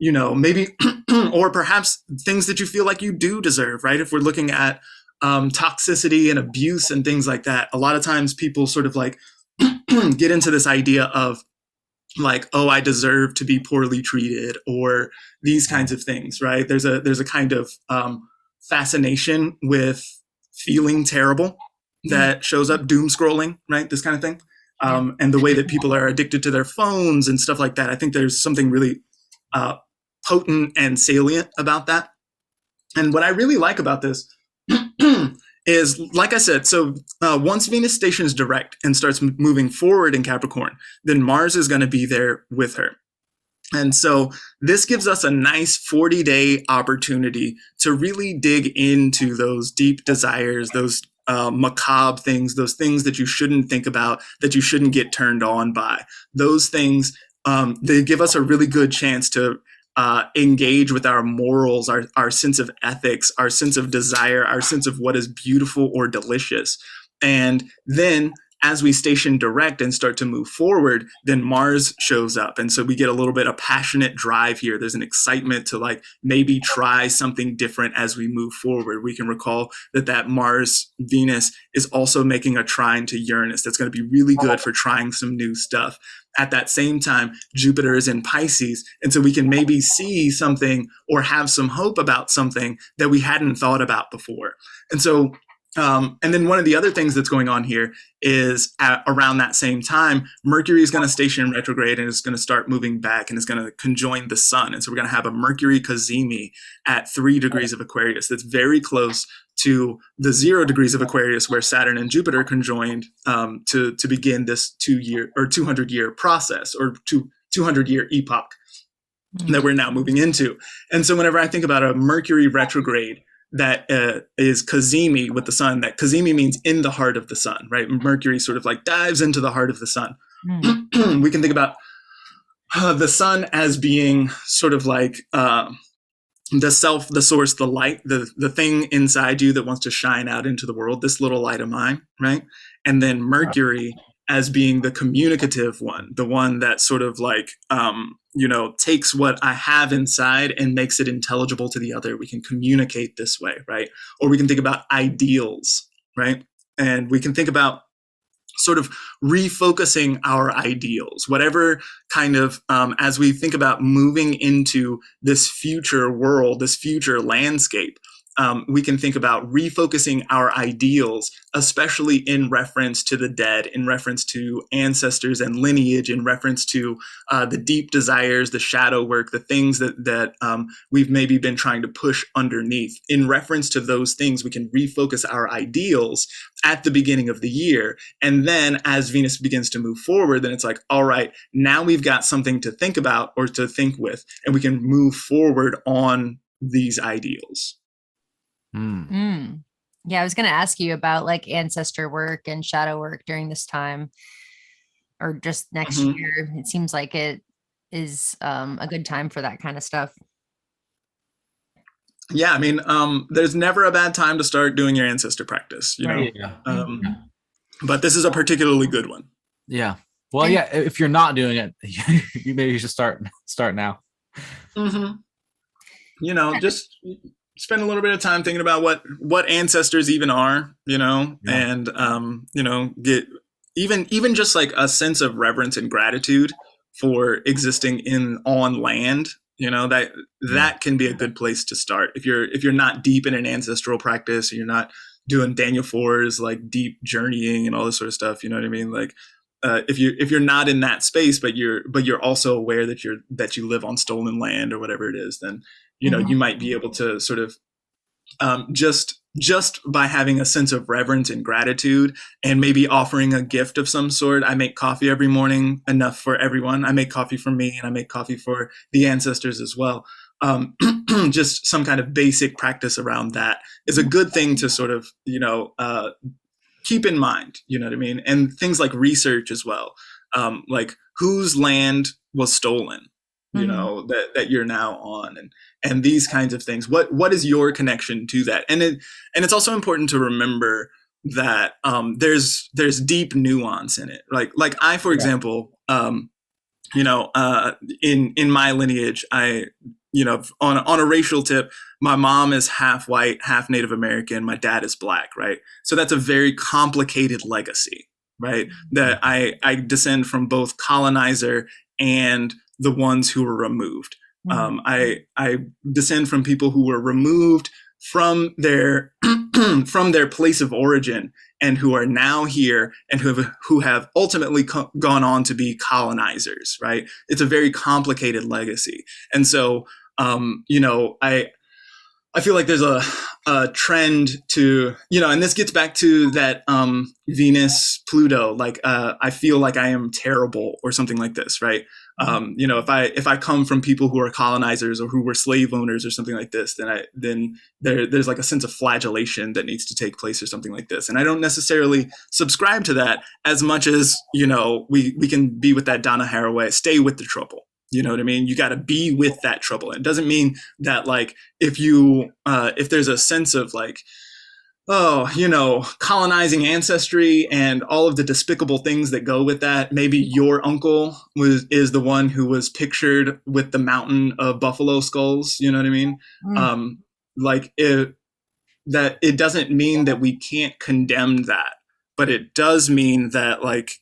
maybe, or perhaps things that you feel like you do deserve, right? If we're looking at toxicity and abuse and things like that, a lot of times people sort of like get into this idea of like, oh, I deserve to be poorly treated, or these kinds of things, right? There's a kind of fascination with feeling terrible that shows up, doom scrolling, right? This kind of thing. And the way that people are addicted to their phones and stuff like that. I think there's something really potent and salient about that. And what I really like about this is, like I said, so once Venus stations direct and starts moving forward in Capricorn, then Mars is going to be there with her. And so this gives us a nice 40-day opportunity to really dig into those deep desires, those macabre things, those things that you shouldn't think about, that you shouldn't get turned on by. Those things, they give us a really good chance to engage with our morals, our sense of ethics, our sense of desire, our sense of what is beautiful or delicious. And then as we station direct and start to move forward, then Mars shows up. And so we get a little bit of passionate drive here. There's an excitement to like maybe try something different as we move forward. We can recall that Mars Venus is also making a trine to Uranus. That's going to be really good for trying some new stuff. At that same time, Jupiter is in Pisces. And so we can maybe see something or have some hope about something that we hadn't thought about before. And so and then one of the other things that's going on here is around that same time, Mercury is going to station in retrograde and it's going to start moving back and it's going to conjoin the sun. And so we're going to have a Mercury cazimi at 3 degrees of Aquarius. That's very close to the 0 degrees of Aquarius where Saturn and Jupiter conjoined to begin this 200-year process or 200-year epoch that we're now moving into. And so whenever I think about a Mercury retrograde, that is cazimi with the sun. That cazimi means in the heart of the sun, right? Mercury sort of like dives into the heart of the sun. We can think about the sun as being sort of like the self, the source, the light, the thing inside you that wants to shine out into the world, this little light of mine, right? And then Mercury as being the communicative one, the one that sort of like, takes what I have inside and makes it intelligible to the other. We can communicate this way, right? Or we can think about ideals, right? And we can think about sort of refocusing our ideals, whatever kind of, as we think about moving into this future world, this future landscape, we can think about refocusing our ideals, especially in reference to the dead, in reference to ancestors and lineage, in reference to the deep desires, the shadow work, the things that we've maybe been trying to push underneath. In reference to those things, we can refocus our ideals at the beginning of the year. And then as Venus begins to move forward, then it's like, all right, now we've got something to think about or to think with, and we can move forward on these ideals. Yeah, I was going to ask you about like ancestor work and shadow work during this time or just next year. It seems like it is a good time for that kind of stuff. Yeah, I mean, there's never a bad time to start doing your ancestor practice, you know. Yeah. But this is a particularly good one. Yeah. Well, yeah, if you're not doing it, you should start now. Just spend a little bit of time thinking about what ancestors even are, and get even just like a sense of reverence and gratitude for existing on land. That can be a good place to start if you're not deep in an ancestral practice, or you're not doing Daniel Four's like deep journeying and all this sort of stuff. You know what I mean? Like if you're not in that space, but you're also aware that you live on stolen land or whatever it is, then you might be able to sort of just by having a sense of reverence and gratitude and maybe offering a gift of some sort. I make coffee every morning, enough for everyone. I make coffee for me and I make coffee for the ancestors as well. Just some kind of basic practice around that is a good thing to sort of, keep in mind, you know what I mean? And things like research as well. Like whose land was stolen, that you're now on, and these kinds of things. What is your connection to that? And it's also important to remember that there's deep nuance in it. Like I, for example, in my lineage, on a racial tip, my mom is half white, half Native American. My dad is black, right? So that's a very complicated legacy, right? That I descend from both colonizer and the ones who were removed. I descend from people who were removed from their from their place of origin and who are now here and who have ultimately gone on to be colonizers, right? It's a very complicated legacy. And so, I feel like there's a trend to, and this gets back to that Venus Pluto, like I feel like I am terrible or something like this, right? If I come from people who are colonizers or who were slave owners or something like this, then there's like a sense of flagellation that needs to take place or something like this. And I don't necessarily subscribe to that as much as, we can be with that Donna Haraway, stay with the trouble. You know what I mean? You got to be with that trouble. It doesn't mean that like if there's a sense of like, colonizing ancestry and all of the despicable things that go with that. Maybe your uncle is the one who was pictured with the mountain of buffalo skulls. You know what I mean? It doesn't mean that we can't condemn that, but it does mean that like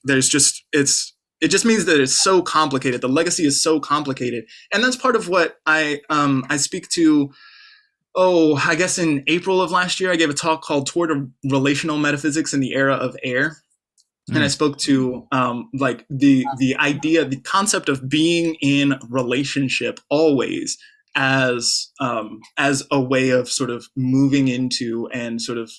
it just means that it's so complicated. The legacy is so complicated. And that's part of what I speak to. I guess in April of last year, I gave a talk called Toward Relational Metaphysics in the Era of Air. And I spoke to like the idea, the concept of being in relationship always as a way of sort of moving into and sort of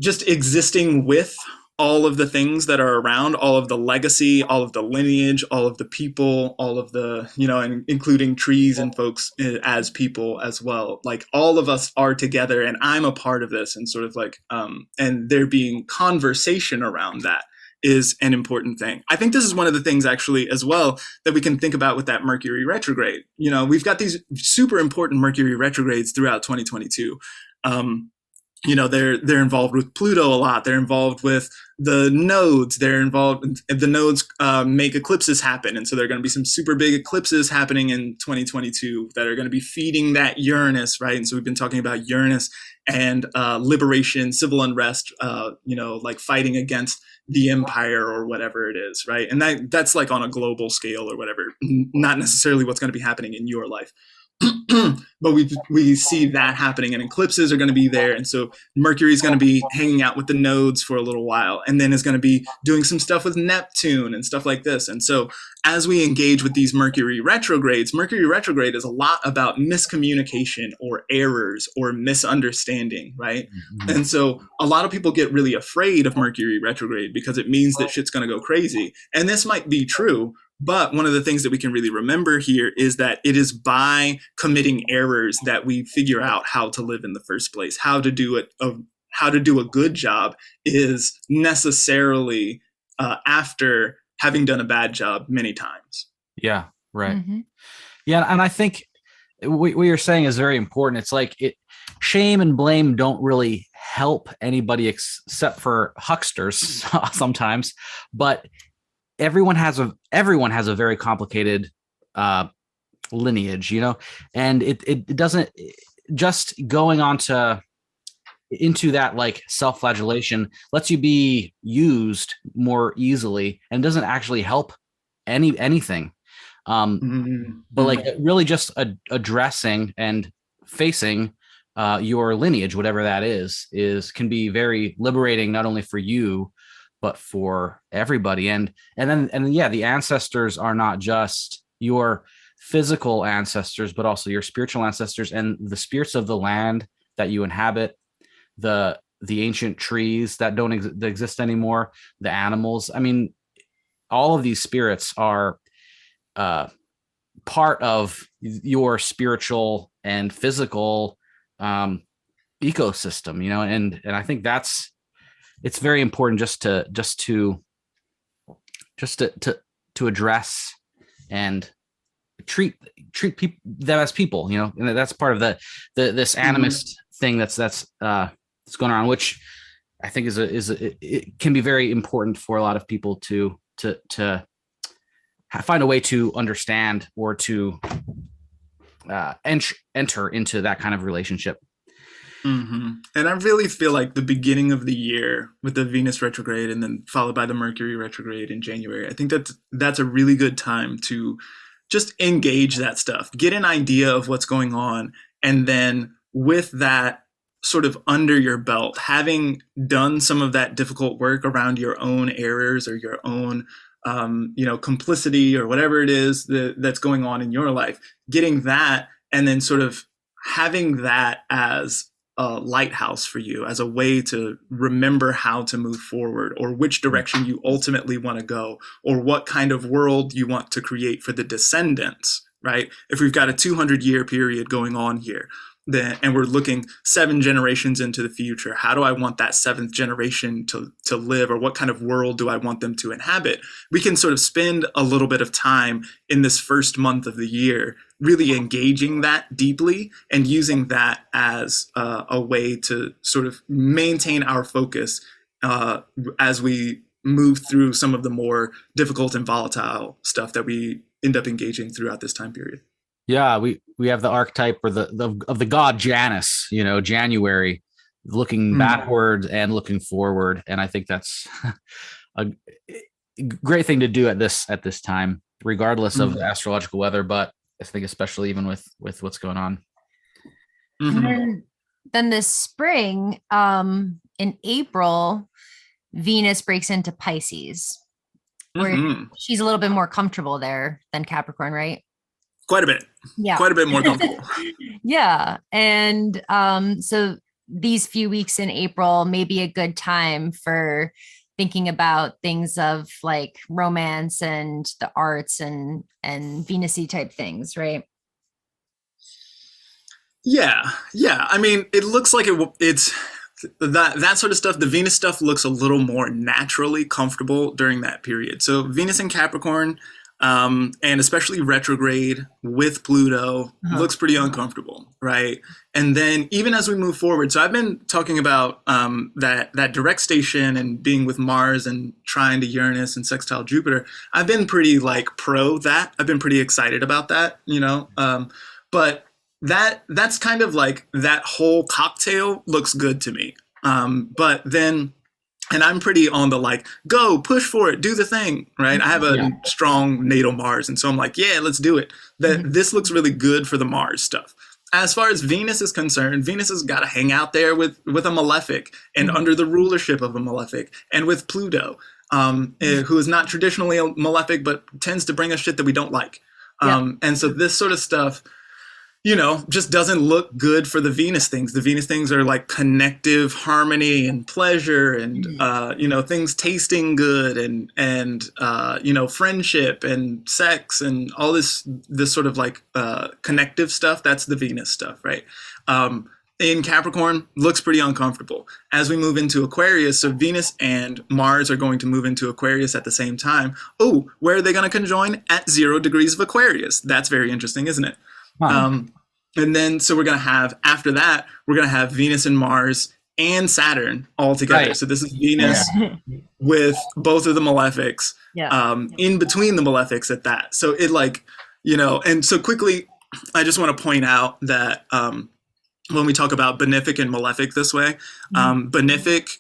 just existing with all of the things that are around, all of the legacy, all of the lineage, all of the people, all of the, and including trees and folks as people as well. Like all of us are together and I'm a part of this, and sort of like, and there being conversation around that is an important thing. I think this is one of the things actually as well that we can think about with that Mercury retrograde. We've got these super important Mercury retrogrades throughout 2022. They're involved with Pluto a lot. They're involved with the nodes. The nodes make eclipses happen. And so there are going to be some super big eclipses happening in 2022 that are going to be feeding that Uranus, right? And so we've been talking about Uranus and liberation, civil unrest, like fighting against the empire or whatever it is, right? And that's like on a global scale or whatever, not necessarily what's going to be happening in your life. But we see that happening, and eclipses are going to be there, and so Mercury is going to be hanging out with the nodes for a little while, and then is going to be doing some stuff with Neptune and stuff like this. And so as we engage with these Mercury retrograde is a lot about miscommunication or errors or misunderstanding, right? Mm-hmm. And so a lot of people get really afraid of Mercury retrograde because it means that shit's going to go crazy, and this might be true. But one of the things that we can really remember here is that it is by committing errors that we figure out how to live in the first place. How to do a good job is necessarily after having done a bad job many times. Yeah, right. Mm-hmm. Yeah, and I think what you're saying is very important. It's like shame and blame don't really help anybody except for hucksters sometimes, but everyone has a very complicated lineage, and it doesn't just going into that like self-flagellation lets you be used more easily and doesn't actually help anything. But like really just addressing and facing your lineage, whatever that is can be very liberating, not only for you, but for everybody. And then the ancestors are not just your physical ancestors, but also your spiritual ancestors and the spirits of the land that you inhabit, the ancient trees that don't exist anymore, the animals. I mean, all of these spirits are part of your spiritual and physical ecosystem, and I think it's very important just to address and treat them as people, and that's part of this animist thing that's going on, which I think it can be very important for a lot of people to find a way to understand or to enter into that kind of relationship. Mm-hmm. And I really feel like the beginning of the year with the Venus retrograde and then followed by the Mercury retrograde in January, I think that's a really good time to just engage that stuff, get an idea of what's going on. And then with that sort of under your belt, having done some of that difficult work around your own errors or your own complicity or whatever it is that's going on in your life, getting that and then sort of having that as a lighthouse for you, as a way to remember how to move forward, or which direction you ultimately want to go, or what kind of world you want to create for the descendants, right? If we've got a 200-year period going on here, then, and we're looking 7 generations into the future, how do I want that 7th generation to live, or what kind of world do I want them to inhabit? We can sort of spend a little bit of time in this first month of the year really engaging that deeply and using that as a way to sort of maintain our focus as we move through some of the more difficult and volatile stuff that we end up engaging throughout this time period. Yeah, we have the archetype or of the god Janus, January, looking backward and looking forward, and I think that's a great thing to do at this time, regardless of the astrological weather. But I think especially even with what's going on. And then this spring, in April, Venus breaks into Pisces, where she's a little bit more comfortable there than Capricorn, right? Quite a bit. Yeah. Quite a bit more comfortable. Yeah. And so these few weeks in April may be a good time for thinking about things of like romance and the arts and Venus-y type things, right? Yeah. I mean, it looks like it's that sort of stuff. The Venus stuff looks a little more naturally comfortable during that period. So Venus in Capricorn, and especially retrograde with Pluto, looks pretty uncomfortable, right? And then even as we move forward, so I've been talking about that direct station and being with Mars and trine to Uranus and sextile Jupiter. I've been pretty like pro that. I've been pretty excited about that, but that's kind of like that whole cocktail looks good to me. But then, and I'm pretty on the like, go, push for it, do the thing, right? I have a strong natal Mars, and so I'm like, yeah, let's do it. This looks really good for the Mars stuff. As far as Venus is concerned, Venus has got to hang out there with a malefic and under the rulership of a malefic, and with Pluto, who is not traditionally a malefic, but tends to bring us shit that we don't like. And so this sort of stuff, just doesn't look good for the Venus things. The Venus things are like connective harmony and pleasure and, things tasting good and friendship and sex and all this sort of like connective stuff. That's the Venus stuff, right? In Capricorn, looks pretty uncomfortable. As we move into Aquarius, so Venus and Mars are going to move into Aquarius at the same time. Oh, where are they going to conjoin? At 0 degrees of Aquarius. That's very interesting, isn't it? And then, so we're going to have, after that, we're going to have Venus and Mars and Saturn all together. Right. So this is Venus with both of the malefics, in between the malefics at that. So it like, and so quickly, I just want to point out that when we talk about benefic and malefic this way, benefic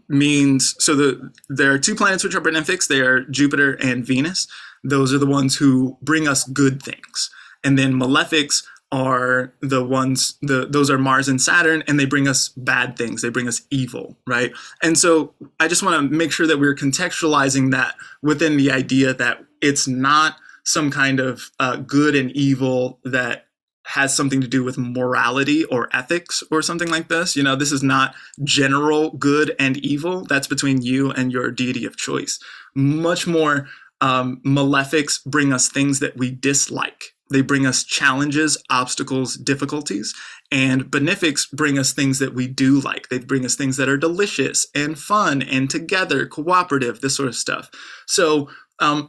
means, so there are 2 planets which are benefics. They are Jupiter and Venus. Those are the ones who bring us good things. And then malefics are the ones, those are Mars and Saturn, and they bring us bad things. They bring us evil, right? And so I just want to make sure that we're contextualizing that within the idea that it's not some kind of good and evil that has something to do with morality or ethics or something like this. This is not general good and evil. That's between you and your deity of choice. Much more, malefics bring us things that we dislike. They bring us challenges, obstacles, difficulties, and benefics bring us things that we do like. They bring us things that are delicious and fun and together, cooperative, this sort of stuff. So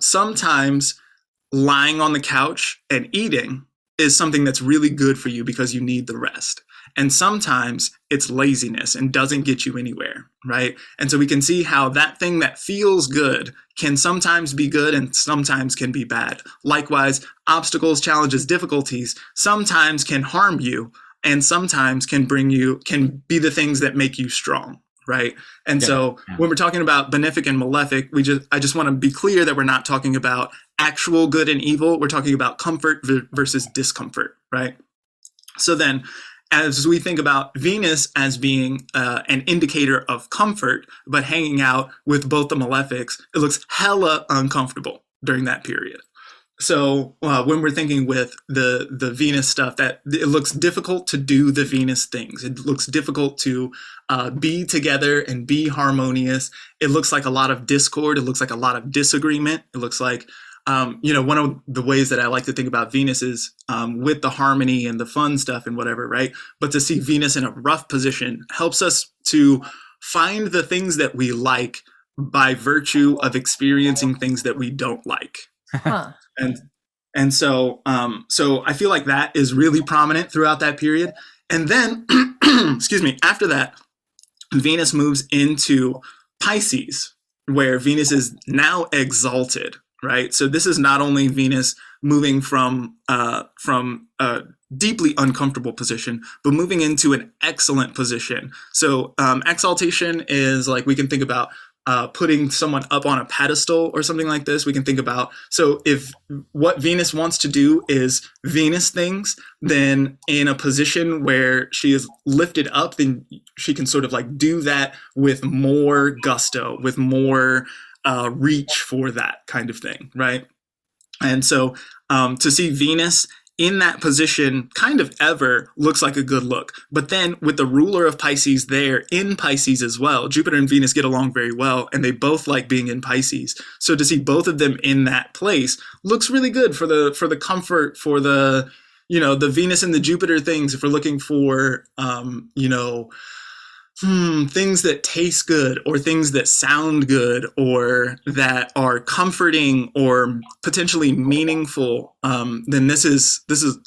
sometimes lying on the couch and eating is something that's really good for you because you need the rest. And sometimes it's laziness and doesn't get you anywhere, right? And so we can see how that thing that feels good can sometimes be good and sometimes can be bad. Likewise, obstacles, challenges, difficulties sometimes can harm you and sometimes can be the things that make you strong, right? And so when we're talking about benefic and malefic, I just want to be clear that we're not talking about actual good and evil. We're talking about comfort versus discomfort, right? So then, as we think about Venus as being an indicator of comfort, but hanging out with both the malefics, it looks hella uncomfortable during that period. when we're thinking with the Venus stuff, that it looks difficult to do the Venus things. It looks difficult to be together and be harmonious. It looks like a lot of discord. It looks like a lot of disagreement. It looks like, one of the ways that I like to think about Venus is with the harmony and the fun stuff and whatever, right? But to see Venus in a rough position helps us to find the things that we like by virtue of experiencing things that we don't like. Huh. And so I feel like that is really prominent throughout that period. And then, excuse me, after that, Venus moves into Pisces, where Venus is now exalted, right? So this is not only Venus moving from a deeply uncomfortable position, but moving into an excellent position. So exaltation is like, we can think about putting someone up on a pedestal or something like this. We can think about, so if what Venus wants to do is Venus things, then in a position where she is lifted up, then she can sort of like do that with more gusto, with more reach for that kind of thing, right? And so to see Venus in that position kind of ever looks like a good look. But then with the ruler of Pisces there in Pisces as well, Jupiter and Venus get along very well, and they both like being in Pisces. So to see both of them in that place looks really good for the comfort, for the, the Venus and the Jupiter things. If we're looking for, things that taste good or things that sound good or that are comforting or potentially meaningful, then this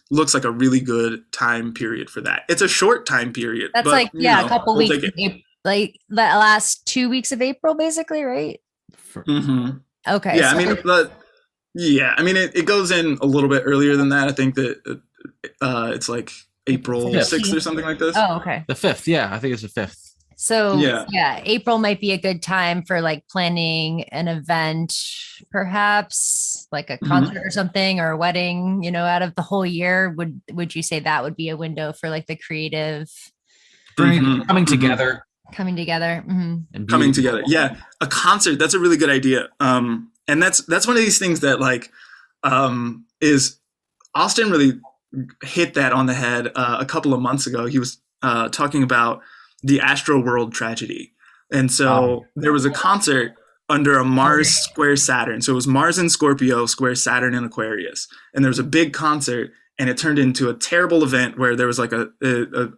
looks like a really good time period for that. It's a short time period. That's but, a couple weeks, like the last 2 weeks of April, basically, right? Mm-hmm. Okay. Yeah, it goes in a little bit earlier than that. I think that it's like April 6th or something like this. Oh, okay. The 5th. Yeah, I think it's the 5th. So yeah, April might be a good time for like planning an event, perhaps like a concert or something, or a wedding, out of the whole year. Would you say that would be a window for like the creative coming together? Coming together. Mm-hmm. Coming together. Yeah. A concert. That's a really good idea. And that's one of these things that like is Austin really hit that on the head a couple of months ago. He was talking about the Astro World tragedy. And so there was a concert under a Mars square Saturn. So it was Mars in Scorpio, square Saturn in Aquarius. And there was a big concert, and it turned into a terrible event where there was like a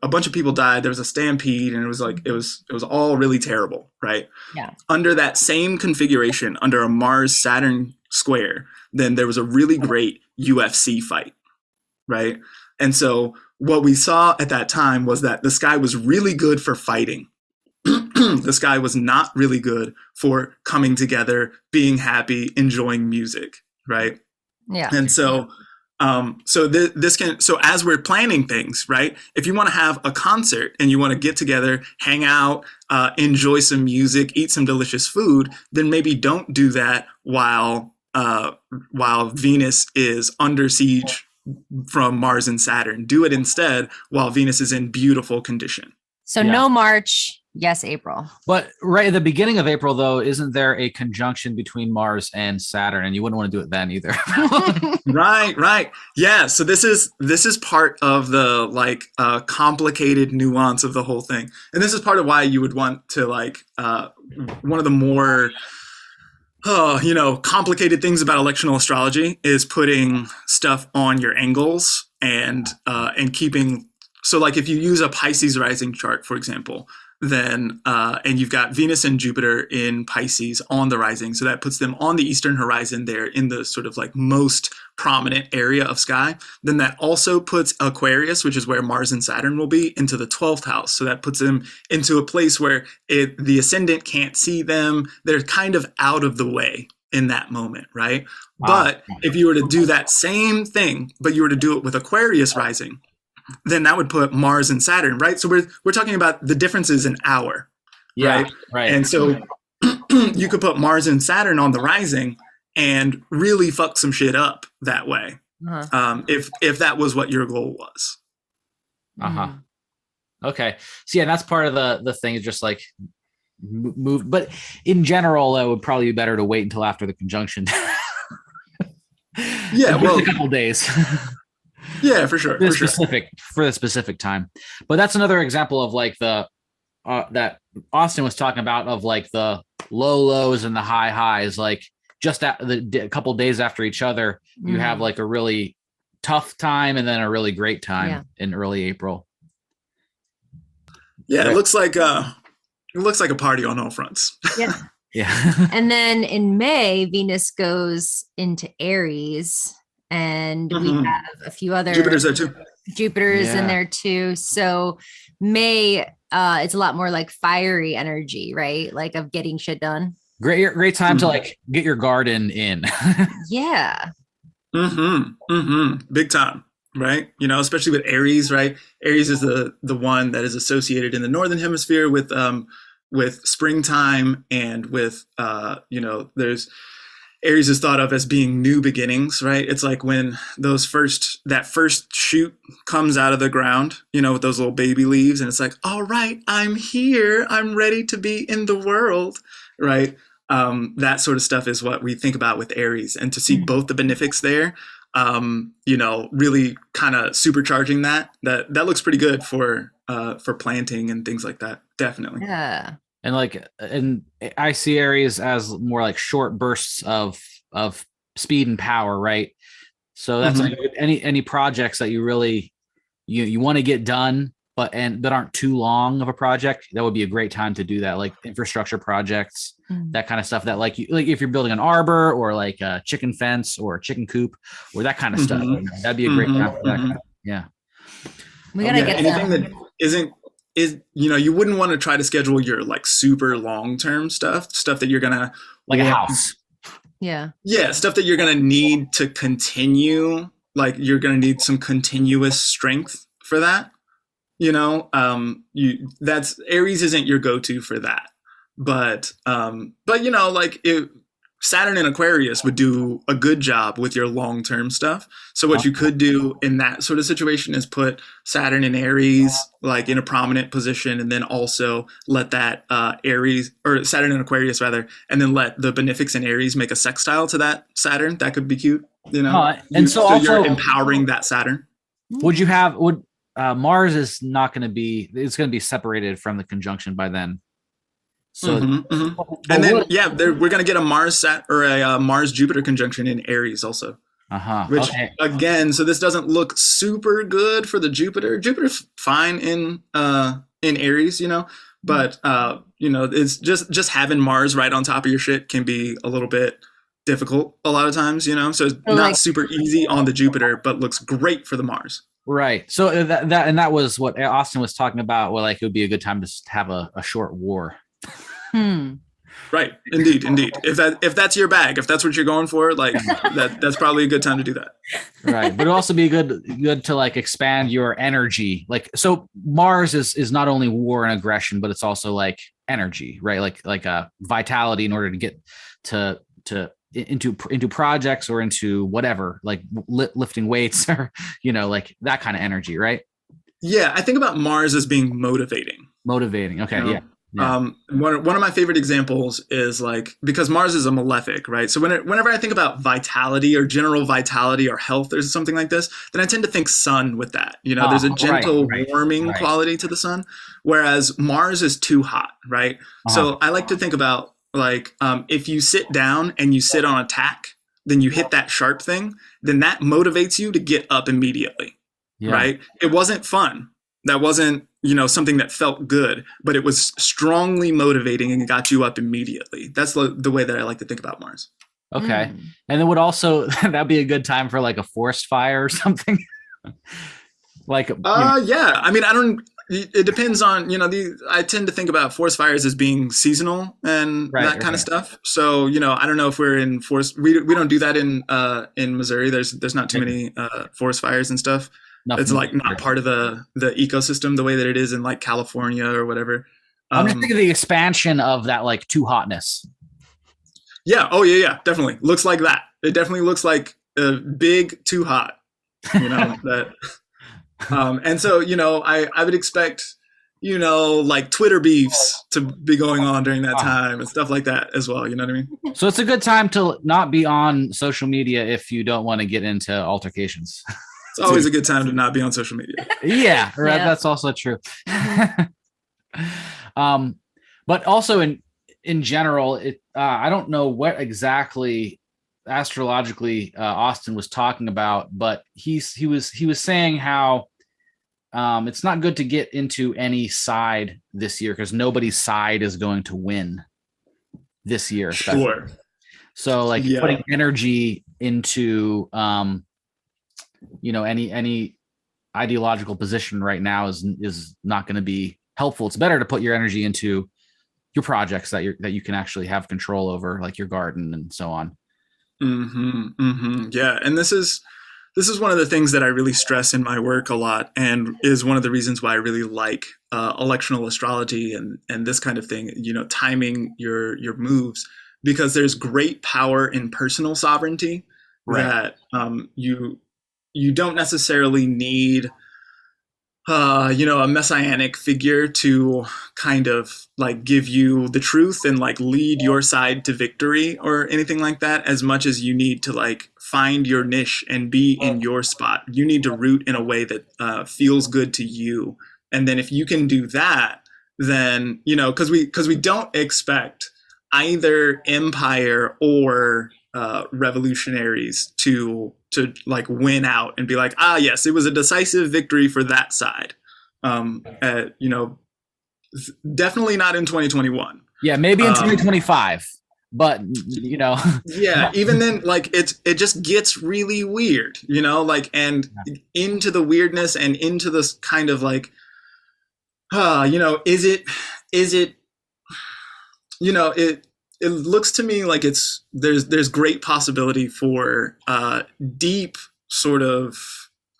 bunch of people died. There was a stampede, and it was like, it was all really terrible, right? Yeah. Under that same configuration, under a Mars Saturn square, then there was a really great UFC fight, right? And so what we saw at that time was that the sky was really good for fighting. The sky was not really good for coming together, being happy, enjoying music, right? Yeah. And so so as we're planning things, right? If you want to have a concert and you want to get together, hang out, enjoy some music, eat some delicious food, then maybe don't do that while Venus is under siege from Mars and Saturn. Do it instead while Venus is in beautiful condition. So no March, yes, April. But right at the beginning of April, though, isn't there a conjunction between Mars and Saturn? And you wouldn't want to do it then either. Right. Yeah. So this is part of the like complicated nuance of the whole thing. And this is part of why you would want to like one of the more complicated things about electional astrology is putting stuff on your angles and keeping. So like if you use a Pisces rising chart, for example, then and you've got Venus and Jupiter in Pisces on the rising. So that puts them on the eastern horizon there in the sort of like most prominent area of sky. Then that also puts Aquarius, which is where Mars and Saturn will be, into the 12th house. So that puts them into a place where the ascendant can't see them. They're kind of out of the way in that moment, right? Wow. But if you were to do that same thing, but you were to do it with Aquarius rising, then that would put Mars and Saturn, right? So we're talking about the differences in hour, right? And so you could put Mars and Saturn on the rising and really fuck some shit up that way, if that was what your goal was. Okay. So yeah, that's part of the thing is just like move. But in general, it would probably be better to wait until after the conjunction. Yeah, Just a well, couple days. yeah, for sure, for sure. For the specific time. But that's another example of like the that Austin was talking about, of like the low lows and the high highs. Like just at a couple days after each other, you have like a really tough time and then a really great time in early April. Yeah, it looks like a party on all fronts. Yeah. Yeah. And then in May, Venus goes into Aries, and we have a few other Jupiter's there too. Jupiter's in there too. So May, it's a lot more like fiery energy, right? Like of getting shit done. Great time to like get your garden in. Yeah. Big time, right? You know, especially with Aries, right? Aries is the one that is associated in the northern hemisphere with springtime, and with there's Aries is thought of as being new beginnings, right? It's like when that first shoot comes out of the ground, with those little baby leaves, and it's like, all right, I'm here, I'm ready to be in the world, right? That sort of stuff is what we think about with Aries, and to see both the benefics there, really kind of supercharging that looks pretty good for planting and things like that. Definitely. Yeah. And I see Aries as more like short bursts of speed and power, right? So that's like any projects that you really you want to get done, but that aren't too long of a project. That would be a great time to do that, like infrastructure projects, that kind of stuff. That like if you're building an arbor or like a chicken fence or a chicken coop or that kind of stuff, that'd be a great time for that. Yeah, we gotta get anything that isn't. You wouldn't want to try to schedule your like super long-term stuff that you're gonna like a house. Yeah, stuff that you're gonna need to continue. Like you're gonna need some continuous strength for that. That's Aries isn't your go-to for that. But Saturn in Aquarius would do a good job with your long-term stuff. So what you could do in that sort of situation is put Saturn in Aries like in a prominent position, and then also let that Aries, or Saturn in Aquarius rather, and then let the benefics in Aries make a sextile to that Saturn. That could be cute, so you're empowering that Saturn. Mars is not going to be, it's going to be separated from the conjunction by then. So, and then we're gonna get a Mars Jupiter conjunction in Aries also. Which again, so this doesn't look super good for the Jupiter. Jupiter's fine in Aries, but it's just having Mars right on top of your shit can be a little bit difficult a lot of times, So it's not super easy on the Jupiter, but looks great for the Mars. Right. So that was what Austin was talking about. Well, like it would be a good time to have a short war. Right. Indeed. If that's your bag, if that's what you're going for, like that's probably a good time to do that. Right. But it'd also be good to like expand your energy. Like, so Mars is not only war and aggression, but it's also like energy, right? Like a vitality in order to get into projects or into whatever, like lifting weights or, like that kind of energy. Right. Yeah. I think about Mars as being motivating. Okay. Yeah. One of my favorite examples is like, because Mars is a malefic, right? So whenever I think about vitality or general vitality or health or something like this, then I tend to think sun with that. There's a gentle warming quality to the sun, whereas Mars is too hot, right? So I like to think about like, if you sit down and you sit on a tack, then you hit that sharp thing, then that motivates you to get up immediately, right? It wasn't fun. That wasn't, something that felt good, but it was strongly motivating and got you up immediately. That's the way that I like to think about Mars. Okay. And then that'd be a good time for like a forest fire or something. Like, yeah. I mean, it depends on, I tend to think about forest fires as being seasonal and that kind of stuff. So, I don't know if we're in forest, we don't do that in Missouri. There's not too many forest fires and stuff. It's like not part of the ecosystem the way that it is in like California or whatever. I'm just thinking of the expansion of that like too hotness. Yeah. Oh yeah. Definitely looks like that. It definitely looks like a big too hot. That. And so I would expect like Twitter beefs to be going on during that time and stuff like that as well. You know what I mean? So it's a good time to not be on social media if you don't want to get into altercations. It's always a good time to not be on social media. Yeah, right. Yeah. That's also true. But also in general, I don't know what exactly astrologically Austin was talking about, but he was saying how it's not good to get into any side this year because nobody's side is going to win this year. Especially. Sure. So like putting energy into any ideological position right now is not going to be helpful. It's better to put your energy into your projects that you can actually have control over, like your garden and so on. Yeah, and this is one of the things that I really stress in my work a lot, and is one of the reasons why I really like electional astrology and this kind of thing. Timing your moves, because there's great power in personal sovereignty, right? That you don't necessarily need a messianic figure to kind of like give you the truth and like lead your side to victory or anything like that, as much as you need to like find your niche and be in your spot. You need to root in a way that feels good to you. And then if you can do that, then, because we don't expect either empire or revolutionaries to like win out and be like, yes, it was a decisive victory for that side. Definitely not in 2021. Yeah, maybe in 2025, but yeah, even then, like it just gets really weird, and into the weirdness and into this kind of like, is it, it looks to me like there's great possibility for deep sort of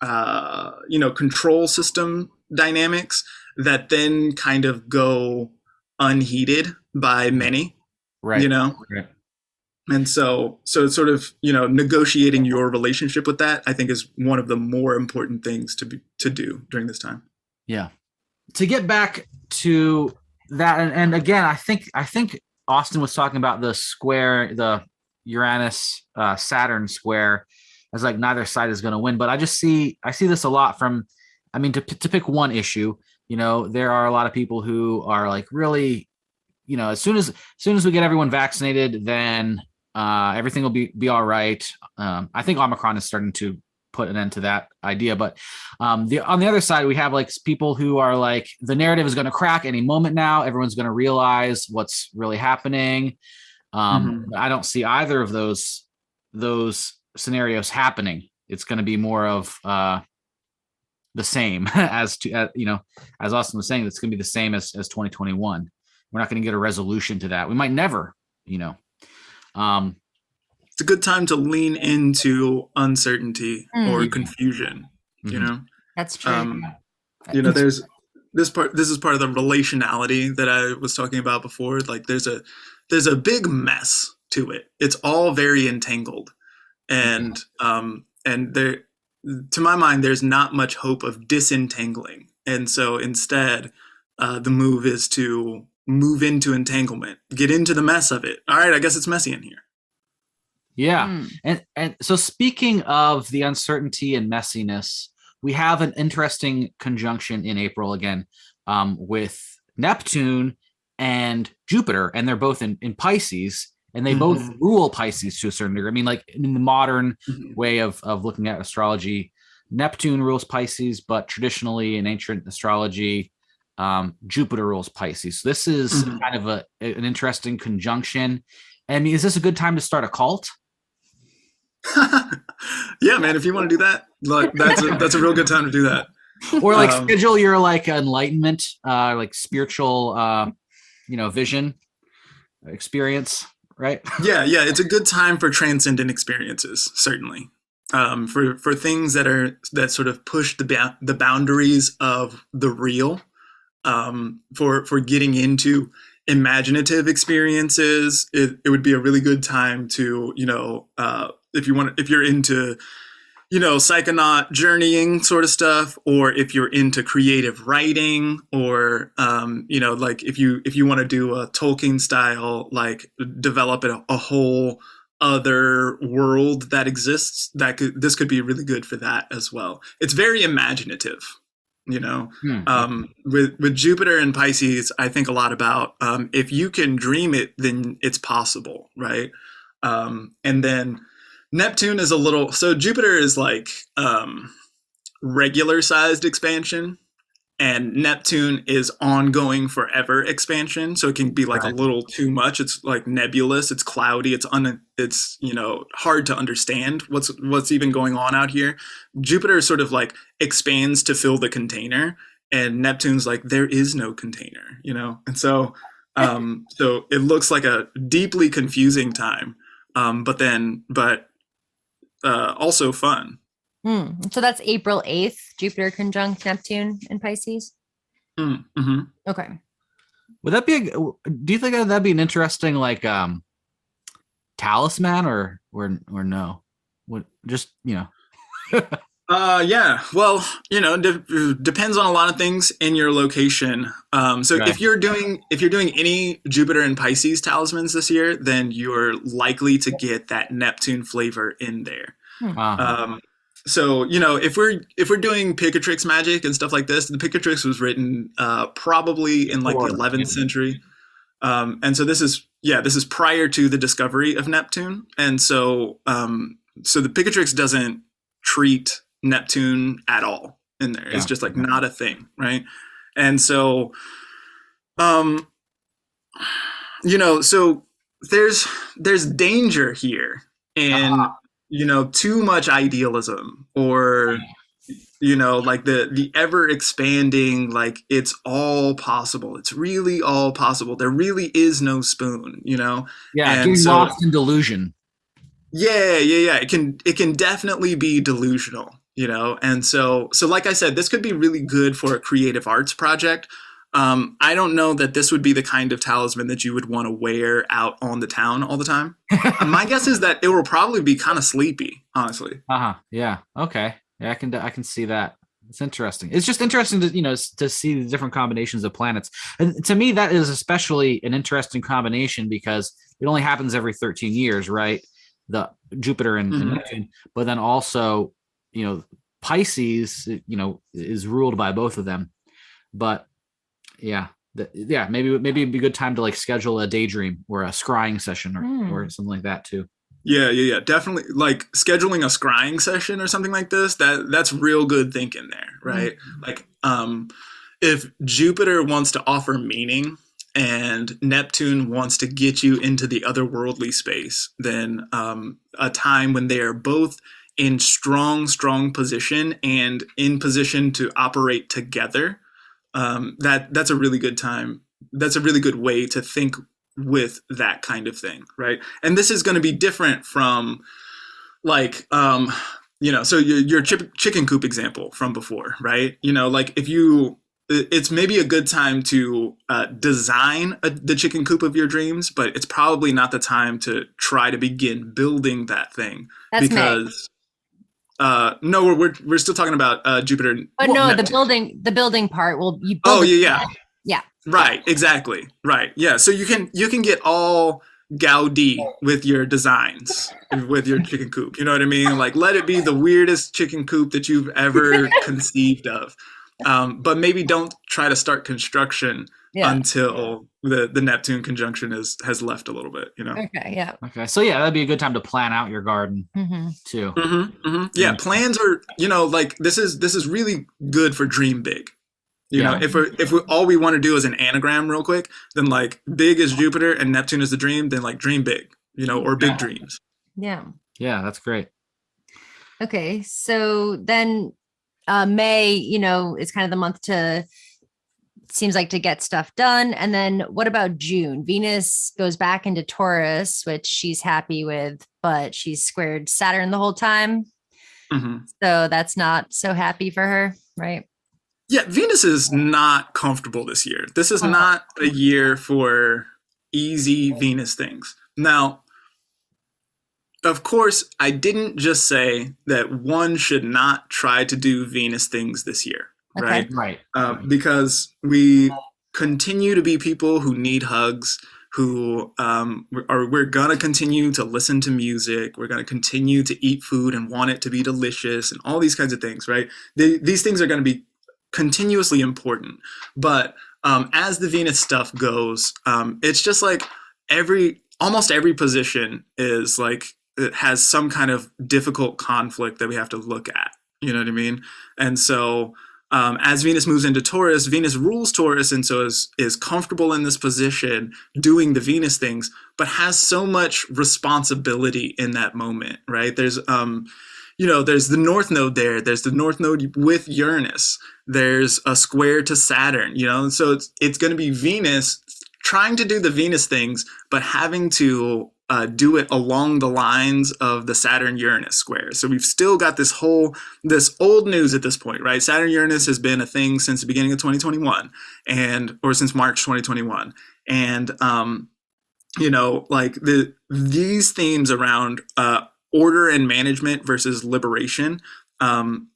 control system dynamics that then kind of go unheeded by many, right? Right. And so it's sort of negotiating your relationship with that, I think, is one of the more important things to do during this time. Yeah. To get back to that, and again, I think Austin was talking about the square, the Uranus Saturn square, as like neither side is going to win. But I see this a lot from, to pick one issue, there are a lot of people who are like really, as soon as we get everyone vaccinated, then everything will be all right. I think Omicron is starting to put an end to that idea. But on the other side, we have like people who are like, the narrative is going to crack any moment now. Everyone's going to realize what's really happening. I don't see either of those scenarios happening. It's going to be more of the same as Austin was saying, it's going to be the same as 2021. We're not going to get a resolution to that. We might never, it's a good time to lean into uncertainty or confusion, That's true. There's this is part of the relationality that I was talking about before. Like there's a big mess to it. It's all very entangled. And there, to my mind, there's not much hope of disentangling. And so instead, the move is to move into entanglement, get into the mess of it. All right, I guess it's messy in here. Yeah. And so speaking of the uncertainty and messiness, we have an interesting conjunction in April again with Neptune and Jupiter, and they're both in Pisces, and they both rule Pisces to a certain degree. Like in the modern way of looking at astrology, Neptune rules Pisces, but traditionally in ancient astrology, Jupiter rules Pisces. So this is kind of an interesting conjunction. Is this a good time to start a cult? Yeah, man, if you want to do that, like that's a real good time to do that. Or like schedule your like enlightenment, like spiritual vision experience, right? Yeah, it's a good time for transcendent experiences, certainly. For things that sort of push the boundaries of the real, for getting into imaginative experiences, it would be a really good time to, if you're into, psychonaut journeying sort of stuff, or if you're into creative writing, or like if you want to do a Tolkien style, like develop a whole other world that exists, this could be really good for that as well. It's very imaginative, with Jupiter and Pisces. I think a lot about, if you can dream it, then it's possible, right? And then Neptune is so Jupiter is like regular sized expansion, and Neptune is ongoing forever expansion. So it can be like a little too much. It's like nebulous, it's cloudy, it's hard to understand what's even going on out here. Jupiter sort of like expands to fill the container, and Neptune's like, there is no container, And so so it looks like a deeply confusing time. But also fun. So that's April 8th, Jupiter conjunct Neptune in Pisces. Mm-hmm. Okay. Would that be do you think that'd be an interesting like talisman or no? What just Yeah. Well, depends on a lot of things in your location. So if you're doing any Jupiter and Pisces talismans this year, then you're likely to get that Neptune flavor in there. So if we're doing Picatrix magic and stuff like this, the Picatrix was written probably in like the 11th century, and so this is prior to the discovery of Neptune, and so the Picatrix doesn't treat Neptune at all in there. It's just like not a thing, right? And so so there's danger here in too much idealism, or like the ever expanding, like it's all possible, it's really all possible, there really is no spoon, and getting lost in delusion. Yeah. It can definitely be delusional, and so like I said, this could be really good for a creative arts project. I don't know that this would be the kind of talisman that you would want to wear out on the town all the time. My guess is that it will probably be kind of sleepy, honestly. Yeah. Okay. Yeah, I can see that. It's interesting. It's just interesting to to see the different combinations of planets. And to me, that is especially an interesting combination because it only happens every 13 years, right? The Jupiter and Neptune, but then also, Pisces, is ruled by both of them. But maybe it'd be a good time to like schedule a daydream or a scrying session or something like that too. Yeah, definitely. Like scheduling a scrying session or something like this, that's real good thinking there, right? Like, if Jupiter wants to offer meaning and Neptune wants to get you into the otherworldly space, then a time when they are both in strong position and in position to operate together, that's a really good time. That's a really good way to think with that kind of thing, right? And this is going to be different from like, so your chicken coop example from before, right? Like it's maybe a good time to design the chicken coop of your dreams, but it's probably not the time to try to begin building that thing. That's because no, we're still talking about Jupiter. But no, Neptune. the building part will you build. Oh yeah. Yeah. Right, exactly. Right. Yeah. So you can get all Gaudi with your designs, with your chicken coop. You know what I mean? Like let it be the weirdest chicken coop that you've ever conceived of. But maybe don't try to start construction until the Neptune conjunction has left a little bit, Okay, yeah. Okay, so that'd be a good time to plan out your garden too. Yeah, plans are, like this is really good for dream big. If we all we want to do is an anagram real quick, then like big is Jupiter and Neptune is the dream, then like dream big, or big dreams. Yeah. Yeah, that's great. Okay, so then May, is kind of the month seems like to get stuff done. And then what about June? Venus goes back into Taurus, which she's happy with, but she's squared Saturn the whole time. So that's not so happy for her, right? Yeah, Venus is not comfortable this year. This is not a year for easy Venus things. Now, of course, I didn't just say that one should not try to do Venus things this year, Okay. right? Right. Because we continue to be people who need hugs, who we're gonna continue to listen to music, we're gonna continue to eat food and want it to be delicious, and all these kinds of things, right? These things are gonna be continuously important, but as the Venus stuff goes, it's just like almost every position is like it has some kind of difficult conflict that we have to look at. You know what I mean? And so as Venus moves into Taurus, Venus rules Taurus, and so is comfortable in this position doing the Venus things, but has so much responsibility in that moment, right? There's there's the North Node there. There's the North Node with Uranus. There's a square to Saturn, and so it's going to be Venus trying to do the Venus things, but having to do it along the lines of the Saturn-Uranus square. So we've still got this old news at this point, right? Saturn-Uranus has been a thing since the beginning of 2021 or since March 2021. And, like these themes around order and management versus liberation, and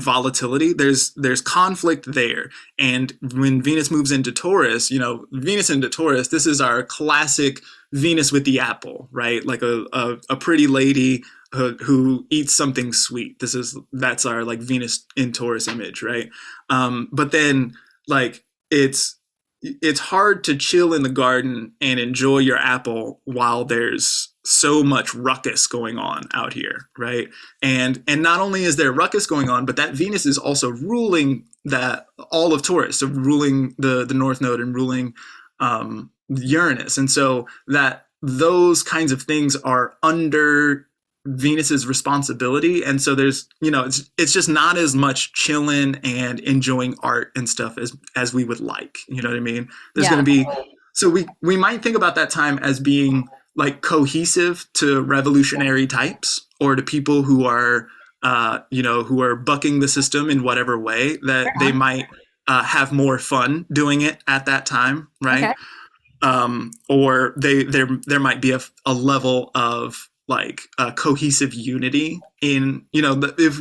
volatility, there's conflict there. And when Venus moves into Taurus, Venus into Taurus, this is our classic Venus with the apple, right? Like a pretty lady who eats something sweet. That's our like Venus in Taurus image, right? But then like it's hard to chill in the garden and enjoy your apple while there's so much ruckus going on out here, right? And not only is there ruckus going on, but that Venus is also ruling that all of Taurus, so ruling the North Node and ruling Uranus. And so that those kinds of things are under Venus's responsibility. And so there's, it's just not as much chilling and enjoying art and stuff as we would like. You know what I mean? There's going to be, so we might think about that time as being like cohesive to revolutionary types or to people who are, who are bucking the system in whatever way that they might have more fun doing it at that time, right? Okay. Or there might be a level of like cohesive unity in, if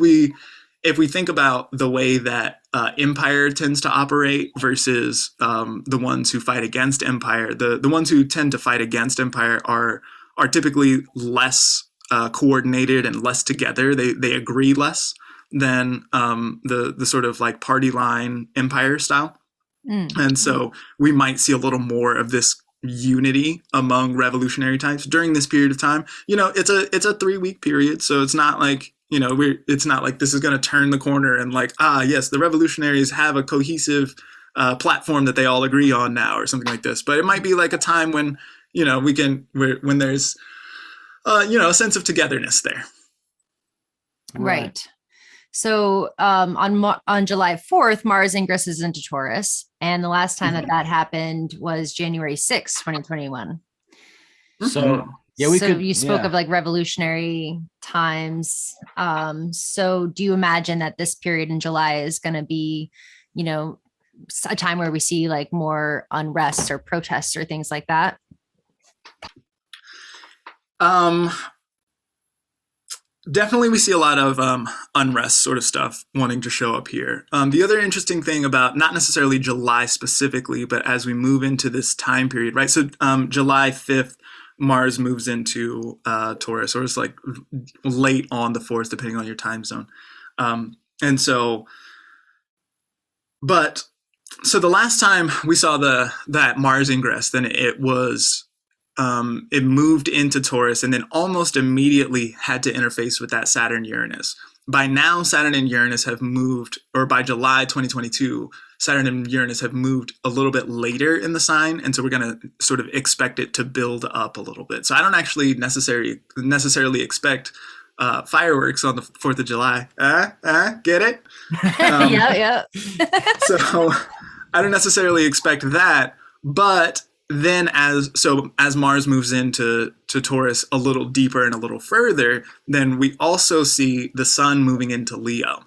we think about the way that empire tends to operate versus the ones who fight against empire, the ones who tend to fight against empire are typically less coordinated and less together. They agree less than the sort of like party line empire style. And so we might see a little more of this unity among revolutionary types during this period of time. It's a 3-week period, so it's not like it's not like this is going to turn the corner and like yes, the revolutionaries have a cohesive platform that they all agree on now or something like this. But it might be like a time when when there's a sense of togetherness there. Right. So on July 4th, Mars ingresses into Taurus. And the last time that happened was January 6th, 2021. So you spoke of like revolutionary times. So do you imagine that this period in July is going to be, a time where we see like more unrest or protests or things like that? Definitely we see a lot of unrest sort of stuff wanting to show up here. The other interesting thing about not necessarily July specifically, but as we move into this time period, right? So July 5th, Mars moves into Taurus, or it's like late on the 4th, depending on your time zone. And so the last time we saw that Mars ingress, then it was it moved into Taurus and then almost immediately had to interface with that Saturn-Uranus. By now, Saturn and Uranus have moved, or by July 2022, Saturn and Uranus have moved a little bit later in the sign, and so we're going to sort of expect it to build up a little bit. So I don't actually necessarily expect fireworks on the 4th of July. Get it? Yeah. So I don't necessarily expect that, but then as Mars moves into Taurus a little deeper and a little further, then we also see the sun moving into Leo.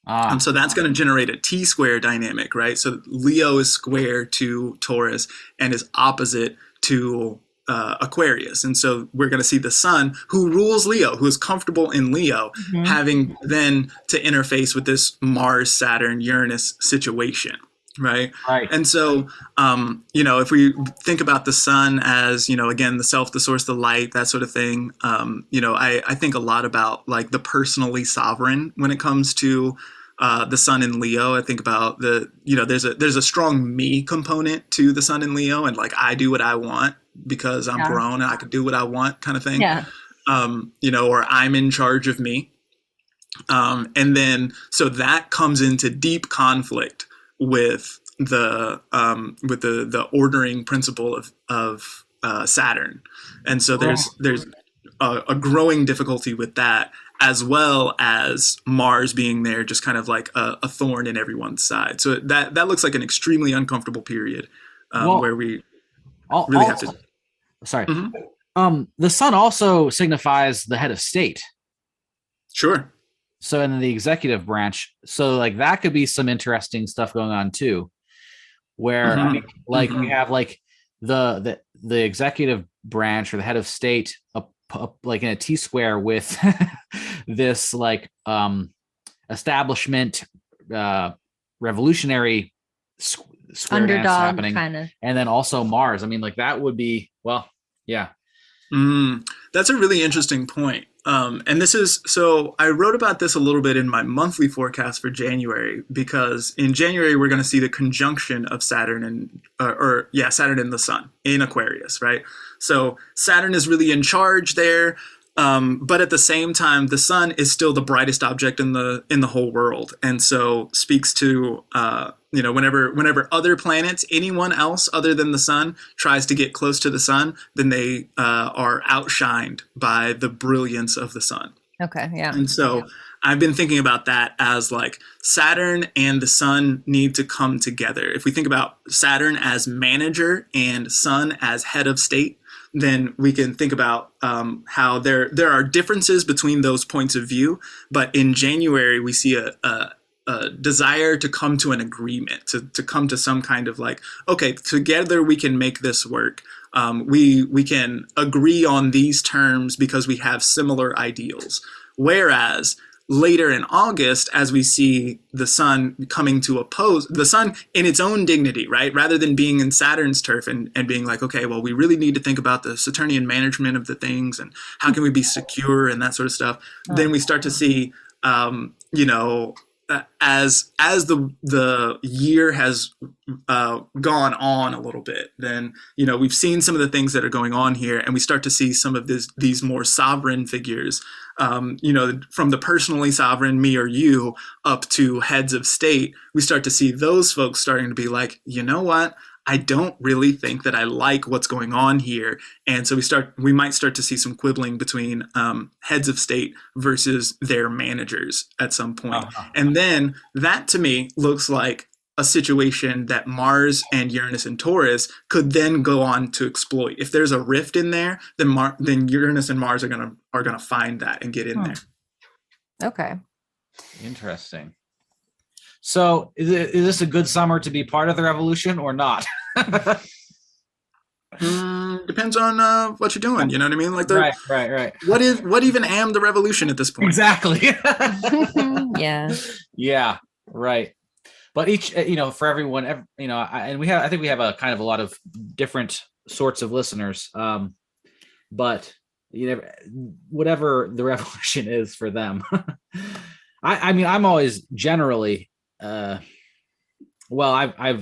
And so that's going to generate a T-square dynamic, right? So Leo is square to Taurus and is opposite to Aquarius. And so we're going to see the sun, who rules Leo, who is comfortable in Leo, having then to interface with this Mars, Saturn, Uranus situation. Right. Right. And so, if we think about the sun as, again, the self, the source, the light, that sort of thing, I think a lot about like the personally sovereign when it comes to the sun in Leo. I think about there's a strong me component to the sun in Leo, and like I do what I want because I'm grown and I can do what I want kind of thing. Yeah. Or I'm in charge of me. And then so that comes into deep conflict with the ordering principle of Saturn, and so there's a growing difficulty with that, as well as Mars being there, just kind of like a thorn in everyone's side. So that looks like an extremely uncomfortable period where we really have to. Sorry, the sun also signifies the head of state. Sure. So in the executive branch, so like that could be some interesting stuff going on too, where we have like the executive branch or the head of state like in a T-square with this like establishment revolutionary square underdog dance happening, kinda. And then also Mars. I mean, like that would be yeah. That's a really interesting point. And this is, so I wrote about this a little bit in my monthly forecast for January, because in January, we're going to see the conjunction of Saturn and, Saturn and the sun in Aquarius, right? So Saturn is really in charge there. But at the same time, the sun is still the brightest object in the whole world. And so speaks to, whenever other planets, anyone else other than the sun tries to get close to the sun, then they are outshined by the brilliance of the sun. Okay. Yeah. And so I've been thinking about that as like Saturn and the sun need to come together. If we think about Saturn as manager and sun as head of state, then we can think about how there are differences between those points of view. But in January, we see a desire to come to an agreement, to come to some kind of like, okay, together we can make this work. We can agree on these terms because we have similar ideals. Whereas later in August, as we see the sun coming to oppose the sun in its own dignity, right? Rather than being in Saturn's turf and being like, okay, well, we really need to think about the Saturnian management of the things and how can we be secure and that sort of stuff. Then we start to see, as the year has gone on a little bit, then we've seen some of the things that are going on here, and we start to see some of these more sovereign figures, from the personally sovereign, me or you, up to heads of state. We start to see those folks starting to be like, you know what? I don't really think that I like what's going on here. And so we might start to see some quibbling between heads of state versus their managers at some point. And then that to me looks like a situation that Mars and Uranus and Taurus could then go on to exploit. If there's a rift in there, then Uranus and Mars are gonna find that and get in there. Okay. Interesting. So is this a good summer to be part of the revolution or not? Depends on what you're doing. You know what I mean? Like right. What even am the revolution at this point? Exactly. Yeah. Right. But each, for everyone, and I think we have a kind of a lot of different sorts of listeners. But whatever the revolution is for them. I'm always generally, I've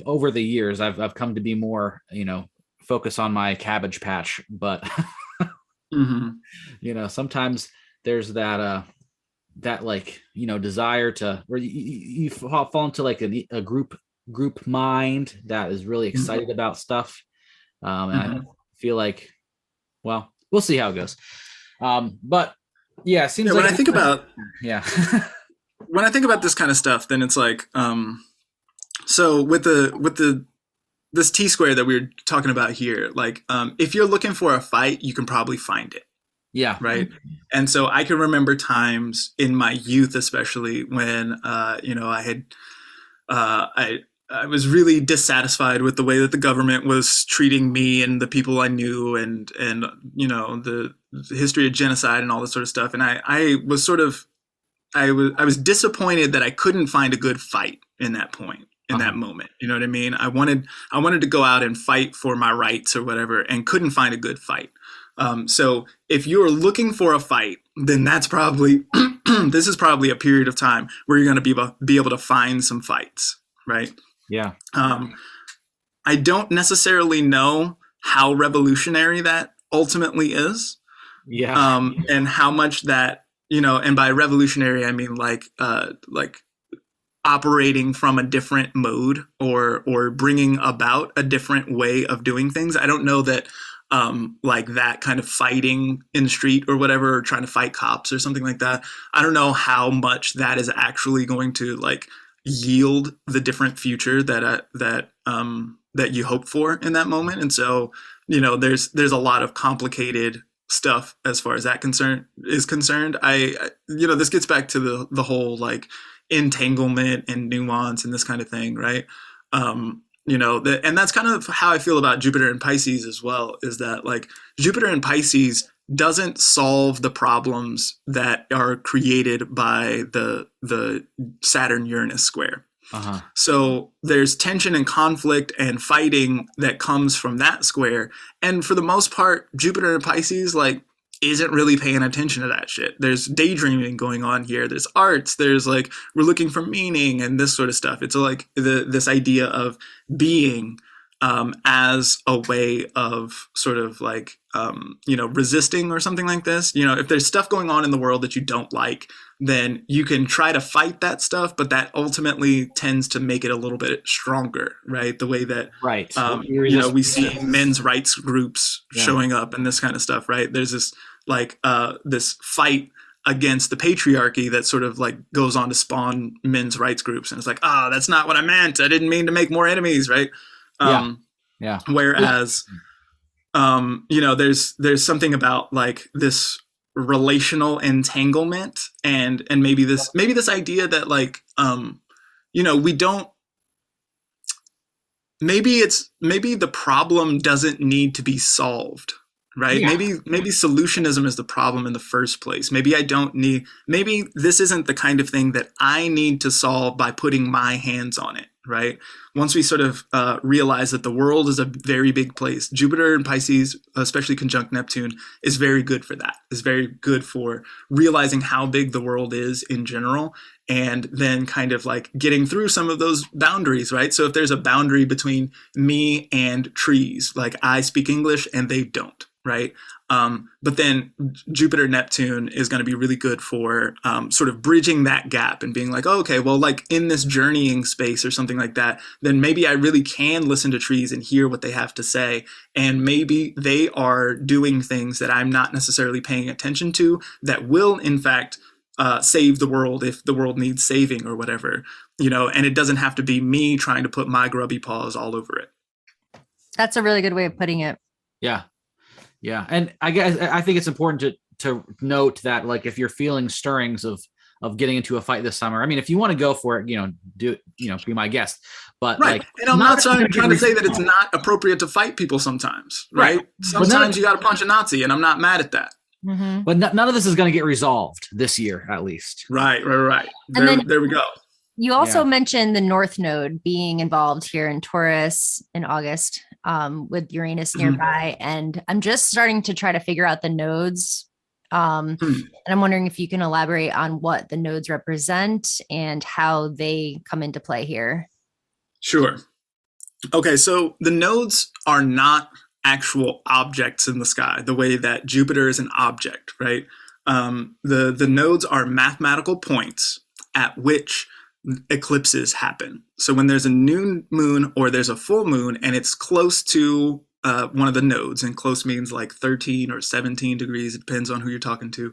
over the years, I've come to be more, focus on my cabbage patch, but sometimes there's that desire to, where you fall into like a group mind that is really excited about stuff. And I feel like, well, we'll see how it goes. But yeah, it seems like when I think about when I think about this kind of stuff, then it's like, so with this T-square that we were talking about here, like, if you're looking for a fight, you can probably find it. Yeah. Right. And so I can remember times in my youth, especially when, I I was really dissatisfied with the way that the government was treating me and the people I knew, and the history of genocide and all this sort of stuff. And I was sort of I was disappointed that I couldn't find a good fight in that point, in that moment. You know what I mean? I wanted to go out and fight for my rights or whatever, and couldn't find a good fight. So if you're looking for a fight, then that's probably this is probably a period of time where you're going to be able to find some fights, right? Yeah. I don't necessarily know how revolutionary that ultimately is. Yeah. And how much that, and by revolutionary, I mean like operating from a different mode or bringing about a different way of doing things. I don't know that like that kind of fighting in the street or whatever, or trying to fight cops or something like that. I don't know how much that is actually going to like yield the different future that you hope for in that moment. And so, there's a lot of complicated stuff as far as that is concerned. This gets back to the whole like entanglement and nuance and this kind of thing, right? And that's kind of how I feel about Jupiter and Pisces as well, is that like Jupiter and Pisces doesn't solve the problems that are created by the Saturn Uranus square. So there's tension and conflict and fighting that comes from that square. And for the most part, Jupiter and Pisces like isn't really paying attention to that shit. There's daydreaming going on here. There's arts. There's like, we're looking for meaning and this sort of stuff. It's like this idea of being as a way of sort of like, resisting or something like this. If there's stuff going on in the world that you don't like, then you can try to fight that stuff, but that ultimately tends to make it a little bit stronger, right? The way that, right. We see men's rights groups showing up and this kind of stuff, right? There's this like this fight against the patriarchy that sort of like goes on to spawn men's rights groups, and it's like, that's not what I meant. I didn't mean to make more enemies, right? Whereas, there's something about like this relational entanglement and maybe this idea that like, we don't, maybe the problem doesn't need to be solved, right? Yeah. Maybe solutionism is the problem in the first place. Maybe this isn't the kind of thing that I need to solve by putting my hands on it, right? Once we sort of realize that the world is a very big place, Jupiter and Pisces, especially conjunct Neptune, is very good for that. Is very good for realizing how big the world is in general, and then kind of like getting through some of those boundaries, right? So if there's a boundary between me and trees, like I speak English and they don't, right? But then Jupiter Neptune is going to be really good for sort of bridging that gap and being like, oh, okay, well, like in this journeying space or something like that, then maybe I really can listen to trees and hear what they have to say. And maybe they are doing things that I'm not necessarily paying attention to that will, in fact, save the world if the world needs saving or whatever, and it doesn't have to be me trying to put my grubby paws all over it. That's a really good way of putting it. Yeah. Yeah. And I think it's important to note that like if you're feeling stirrings of getting into a fight this summer, I mean, if you want to go for it, be my guest. But right. Like, and I'm not trying to say that it's not appropriate to fight people sometimes, right? Sometimes you got to punch a Nazi, and I'm not mad at that. Mm-hmm. But none of this is going to get resolved this year, at least. Right. There we go. You also mentioned the North Node being involved here in Taurus in August with Uranus nearby. And I'm just starting to try to figure out the nodes. And I'm wondering if you can elaborate on what the nodes represent and how they come into play here. Sure. Okay, so the nodes are not actual objects in the sky the way that Jupiter is an object, right? The nodes are mathematical points at which eclipses happen. So when there's a new moon or there's a full moon and it's close to one of the nodes, and close means like 13 or 17 degrees, it depends on who you're talking to,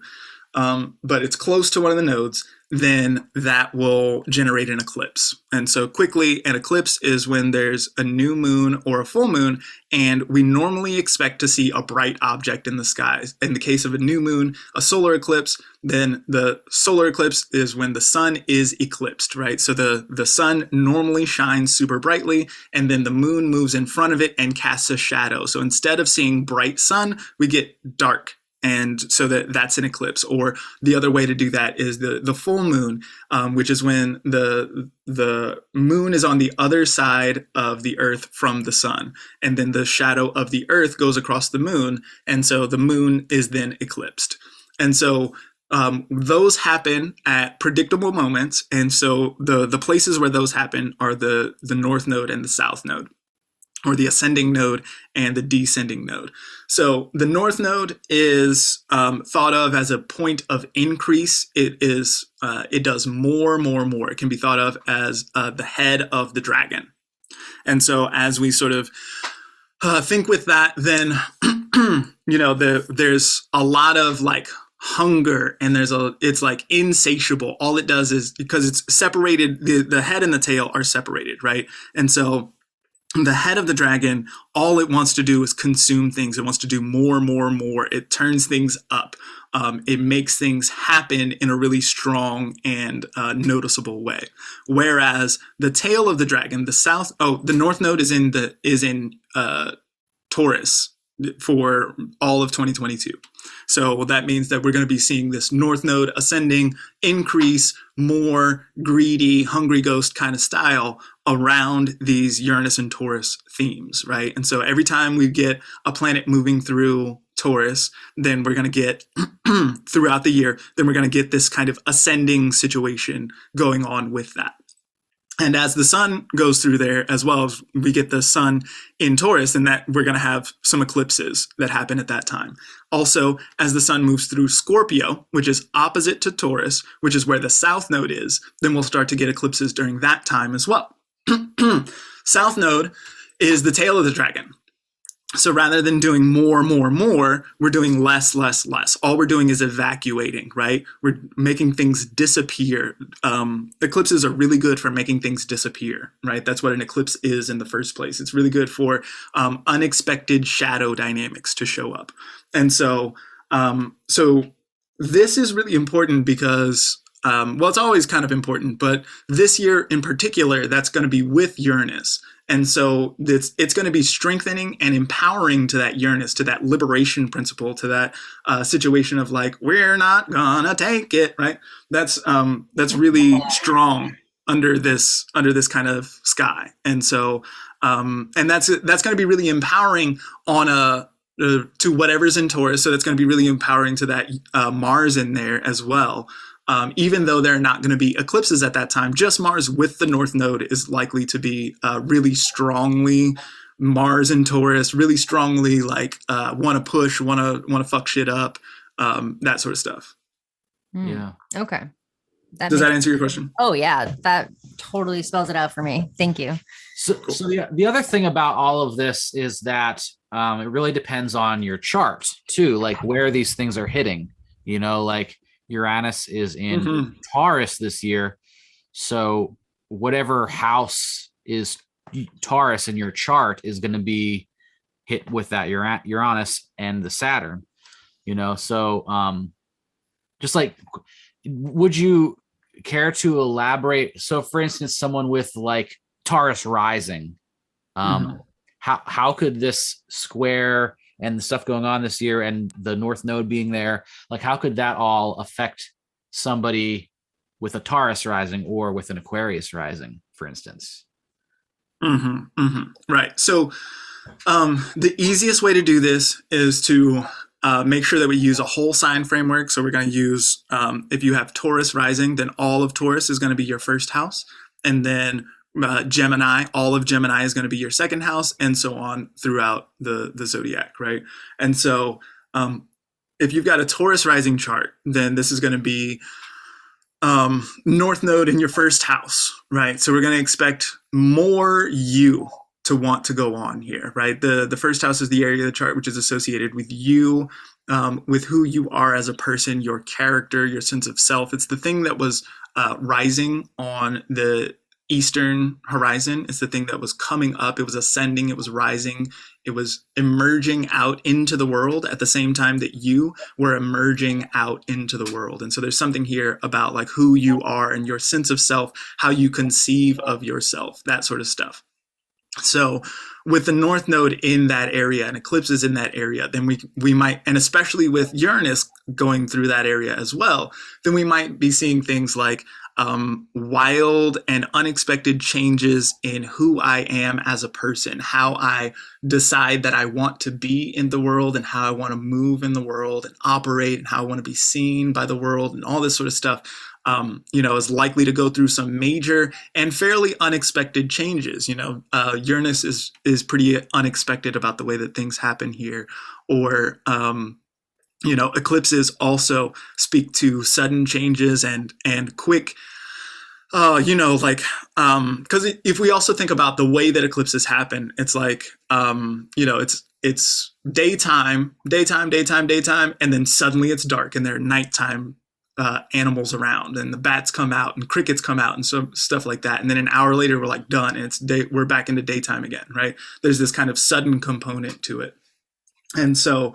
but it's close to one of the nodes, then that will generate an eclipse. And so quickly, an eclipse is when there's a new moon or a full moon, and we normally expect to see a bright object in the skies. In the case of a new moon, a solar eclipse, then the solar eclipse is when the sun is eclipsed, right? So the sun normally shines super brightly, and then the moon moves in front of it and casts a shadow. So instead of seeing bright sun, we get dark. And so that's an eclipse. Or the other way to do that is the full moon, which is when the moon is on the other side of the earth from the sun. And then the shadow of the earth goes across the moon. And so the moon is then eclipsed. And so those happen at predictable moments. And so the places where those happen are the north node and the south node, or the ascending node and the descending node. So the north node is thought of as a point of increase. It does more. It can be thought of as the head of the dragon. And so as we sort of think with that, then there's a lot of like hunger, and it's like insatiable. All it does is, because it's separated, the head and the tail are separated, right? And so the head of the dragon, all it wants to do is consume things. It wants to do more. It turns things up. It makes things happen in a really strong and noticeable way. Whereas the tail of the dragon, the north node is in Taurus for all of 2022. So that means that we're going to be seeing this north node ascending, increase, more greedy, hungry ghost kind of style around these Uranus and Taurus themes, right? And so every time we get a planet moving through Taurus, then we're going to get throughout the year, then we're going to get this kind of ascending situation going on with that. And as the sun goes through there, as well as we get the sun in Taurus, and that we're going to have some eclipses that happen at that time. Also, as the sun moves through Scorpio, which is opposite to Taurus, which is where the south node is, then we'll start to get eclipses during that time as well. South node is the tail of the dragon. So rather than doing more, we're doing less. All we're doing is evacuating, right? We're making things disappear. Eclipses are really good for making things disappear, right? That's what an eclipse is in the first place. It's really good for unexpected shadow dynamics to show up. And so this is really important because it's always kind of important, but this year in particular, that's going to be with Uranus. And so it's going to be strengthening and empowering to that Uranus, to that liberation principle, to that situation of like, we're not gonna take it, right? That's really strong under this kind of sky. And so and that's going to be really empowering on to whatever's in Taurus. So that's going to be really empowering to that Mars in there as well. Even though there are not going to be eclipses at that time, just Mars with the North Node is likely to be really strongly Mars and Taurus, really strongly like want to push, want to fuck shit up, that sort of stuff. Yeah. Okay. Does that answer your question? Oh yeah, that totally spells it out for me. Thank you. So the other thing about all of this is that it really depends on your chart too, like where these things are hitting. Like Uranus is in Taurus this year. So whatever house is Taurus in your chart is going to be hit with that Uranus and the Saturn, so just like, would you care to elaborate? So for instance, someone with like Taurus rising, how could this square and the stuff going on this year and the North Node being there, like how could that all affect somebody with a Taurus rising or with an Aquarius rising, for instance? Right. So the easiest way to do this is to make sure that we use a whole sign framework. So we're going to use, if you have Taurus rising, then all of Taurus is going to be your first house. And then Gemini, all of Gemini is going to be your second house, and so on throughout the zodiac, right? And so if you've got a Taurus rising chart, then this is going to be North Node in your first house, right? So we're going to expect more you to want to go on here, right? The first house is the area of the chart which is associated with you, with who you are as a person, your character, your sense of self. It's the thing that was rising on the eastern horizon. It's the thing that was coming up. It was ascending. It was rising. It was emerging out into the world at the same time that you were emerging out into the world. And so there's something here about like who you are and your sense of self, how you conceive of yourself, that sort of stuff. So with the North Node in that area and eclipses in that area, then we might, and especially with Uranus going through that area as well, then we might be seeing things like wild and unexpected changes in who I am as a person, how I decide that I want to be in the world and how I want to move in the world and operate and how I want to be seen by the world and all this sort of stuff. Is likely to go through some major and fairly unexpected changes. Uranus is pretty unexpected about the way that things happen here. Or, eclipses also speak to sudden changes and quick, because if we also think about the way that eclipses happen, it's like, it's daytime, and then suddenly it's dark and there are nighttime animals around, and the bats come out and crickets come out and so stuff like that. And then an hour later, we're like done, and we're back into daytime again, right? There's this kind of sudden component to it. And so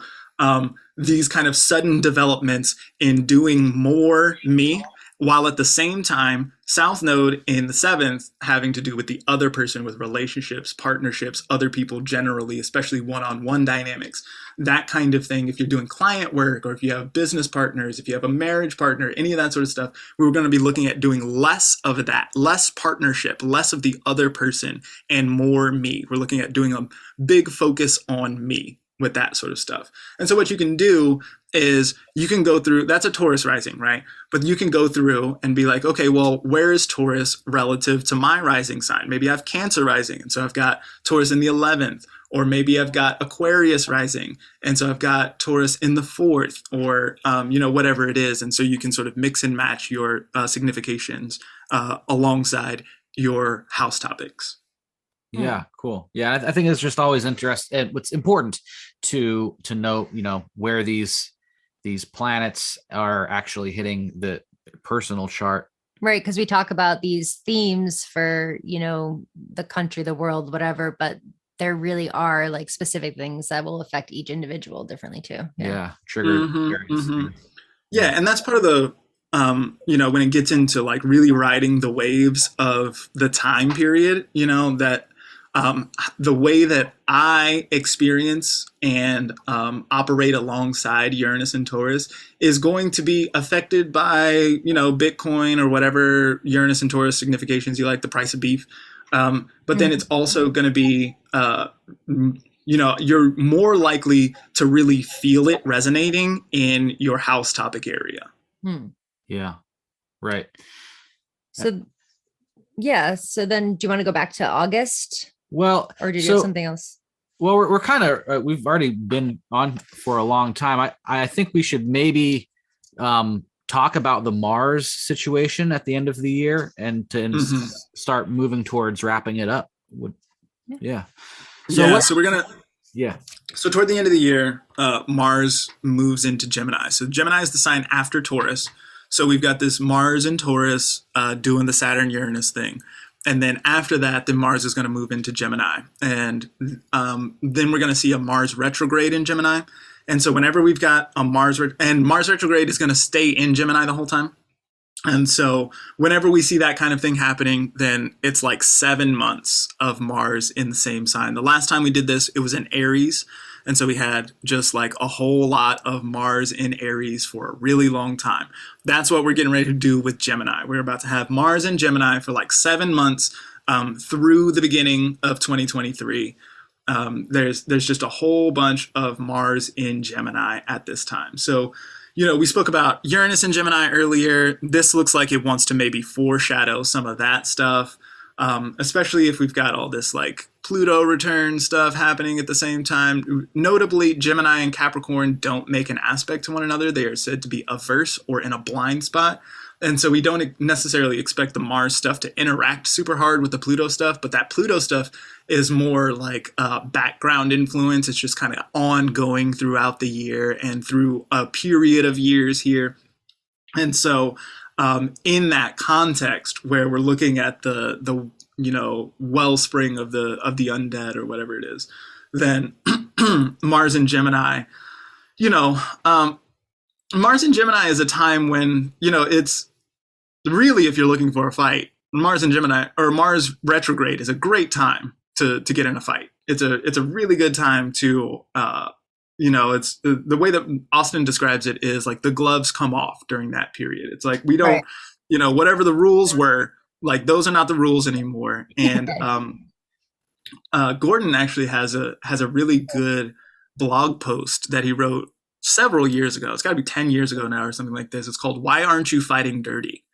these kind of sudden developments in doing more me, while at the same time, South Node in the 7th having to do with the other person, with relationships, partnerships, other people generally, especially one-on-one dynamics, that kind of thing. If you're doing client work or if you have business partners, if you have a marriage partner, any of that sort of stuff, we're going to be looking at doing less of that, less partnership, less of the other person and more me. We're looking at doing a big focus on me with that sort of stuff. And so what you can do is you can go through, that's a Taurus rising, right? But you can go through and be like, okay, well, where is Taurus relative to my rising sign? Maybe I have Cancer rising, and so I've got Taurus in the 11th, or maybe I've got Aquarius rising, and so I've got Taurus in the 4th, or, whatever it is. And so you can sort of mix and match your significations alongside your house topics. Yeah, cool. Yeah, I think it's just always interesting. What's important to note, where these planets are actually hitting the personal chart. Right, because we talk about these themes for, the country, the world, whatever, but there really are like specific things that will affect each individual differently too. Yeah, triggered. Yeah, and that's part of the when it gets into like really riding the waves of the time period, that the way that I experience and operate alongside Uranus and Taurus is going to be affected by, Bitcoin or whatever Uranus and Taurus significations you like, the price of beef. But then it's also going to be, you're more likely to really feel it resonating in your house topic area. Yeah, right. So, yeah. So then do you want to go back to August? Well, or did you have something else? Well, we're kind of, we've already been on for a long time. I think we should maybe talk about the Mars situation at the end of the year and to start moving towards wrapping it up. Yeah. So we're going to, yeah. So toward the end of the year, Mars moves into Gemini. So Gemini is the sign after Taurus. So we've got this Mars and Taurus doing the Saturn Uranus thing. And then after that, then Mars is going to move into Gemini. And then we're going to see a Mars retrograde in Gemini. And so whenever we've got a Mars retrograde is going to stay in Gemini the whole time. And so whenever we see that kind of thing happening, then it's like 7 months of Mars in the same sign. The last time we did this, it was in Aries. And so we had just like a whole lot of Mars in Aries for a really long time. That's what we're getting ready to do with Gemini. We're about to have Mars in Gemini for like 7 months through the beginning of 2023. There's just a whole bunch of Mars in Gemini at this time. So, we spoke about Uranus in Gemini earlier. This looks like it wants to maybe foreshadow some of that stuff. Especially if we've got all this like Pluto return stuff happening at the same time. Notably, Gemini and Capricorn don't make an aspect to one another. They are said to be averse or in a blind spot. And so we don't necessarily expect the Mars stuff to interact super hard with the Pluto stuff, but that Pluto stuff is more like background influence. It's just kind of ongoing throughout the year and through a period of years here. And so in that context where we're looking at the wellspring of the undead or whatever it is, then Mars and Gemini, you know, Mars and Gemini is a time when, it's really, if you're looking for a fight, Mars and Gemini or Mars retrograde is a great time to get in a fight. It's a really good time to, it's the way that Austin describes it is like the gloves come off during that period. It's like we don't, whatever the rules were, like those are not the rules anymore. And Gordon actually has a really good blog post that he wrote several years ago. It's got to be 10 years ago now or something like this. It's called "Why Aren't You Fighting Dirty?"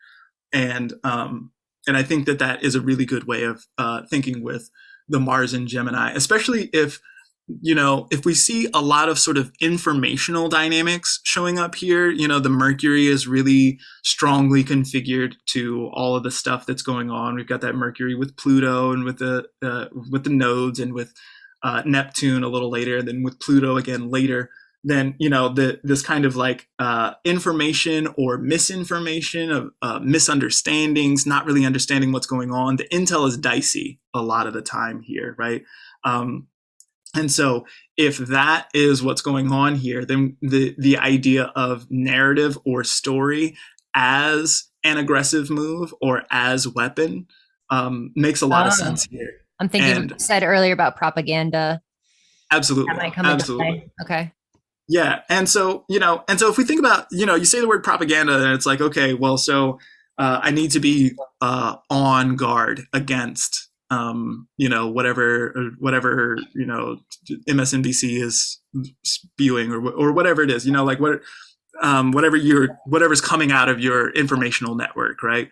And I think that is a really good way of thinking with the Mars and Gemini, especially if we see a lot of sort of informational dynamics showing up here. The Mercury is really strongly configured to all of the stuff that's going on. We've got that Mercury with Pluto and with the nodes, and with Neptune a little later, and then with Pluto again later. Then this kind of like information or misinformation of misunderstandings, not really understanding what's going on. The intel is dicey a lot of the time here, right? And so if that is what's going on here, then the idea of narrative or story as an aggressive move or as weapon makes a lot of sense here. I'm thinking you said earlier about propaganda. Absolutely. That might come absolutely. Okay. Yeah. And so if we think about, you say the word propaganda and it's like, okay, well, so I need to be on guard against whatever MSNBC is spewing or whatever it is, whatever's coming out of your informational network, right?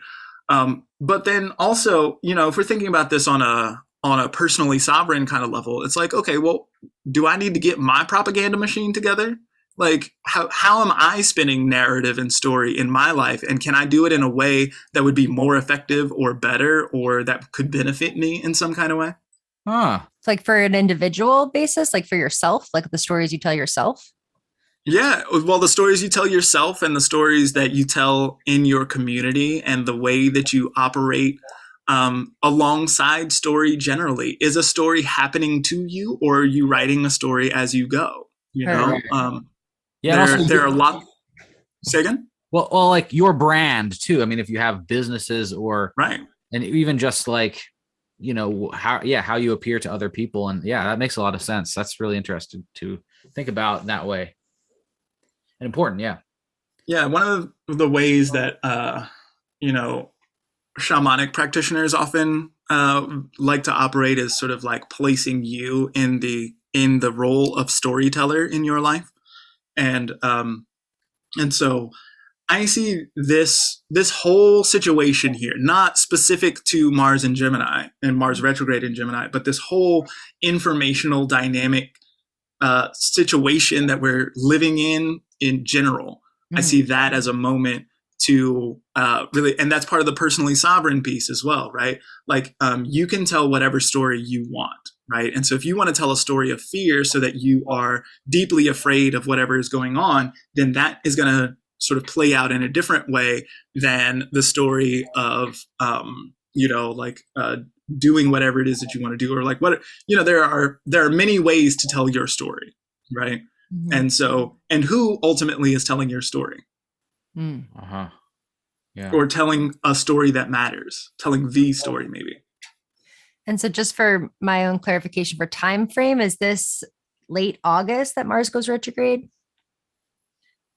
But then also, if we're thinking about this on a personally sovereign kind of level, it's like, okay, well, do I need to get my propaganda machine together? Like, how am I spinning narrative and story in my life? And can I do it in a way that would be more effective or better, or that could benefit me in some kind of way? It's like for an individual basis, like for yourself, like the stories you tell yourself. Yeah. Well, the stories you tell yourself and the stories that you tell in your community and the way that you operate alongside story generally. Is a story happening to you, or are you writing a story as you go? There are a lot. Say again? Well, like your brand too. I mean, if you have businesses or right, and even just like, how you appear to other people. And yeah, that makes a lot of sense. That's really interesting to think about that way. And important. Yeah. Yeah. One of the ways that, shamanic practitioners often like to operate is sort of like placing you in the role of storyteller in your life. And so I see this whole situation here, not specific to Mars and Gemini and Mars retrograde in Gemini, but this whole informational dynamic situation that we're living in general. I see that as a moment to really, and that's part of the personally sovereign piece as well, right? Like you can tell whatever story you want, right? And so if you want to tell a story of fear so that you are deeply afraid of whatever is going on, then that is going to sort of play out in a different way than the story of, doing whatever it is that you want to do, or like what, there are many ways to tell your story, right? Mm-hmm. And so, and who ultimately is telling your story? Yeah. Or telling a story that matters, telling the story maybe. And so just for my own clarification for time frame, is this late August that Mars goes retrograde?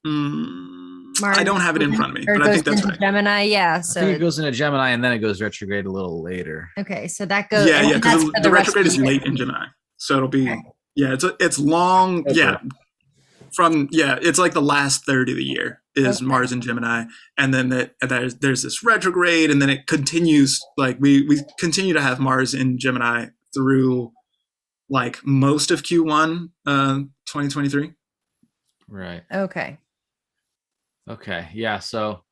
I don't have it in front of me, but I think that's right. Gemini, yeah. So I think it goes into Gemini and then it goes retrograde a little later. Okay, so that goes. Yeah, because the retrograde is late in Gemini, so it'll be it's long. Okay. Yeah, it's like the last third of the year is Mars and Gemini, and then there's this retrograde, and then it continues. Like we continue to have Mars in Gemini through like most of Q1 2023. Right. Okay. Yeah. So,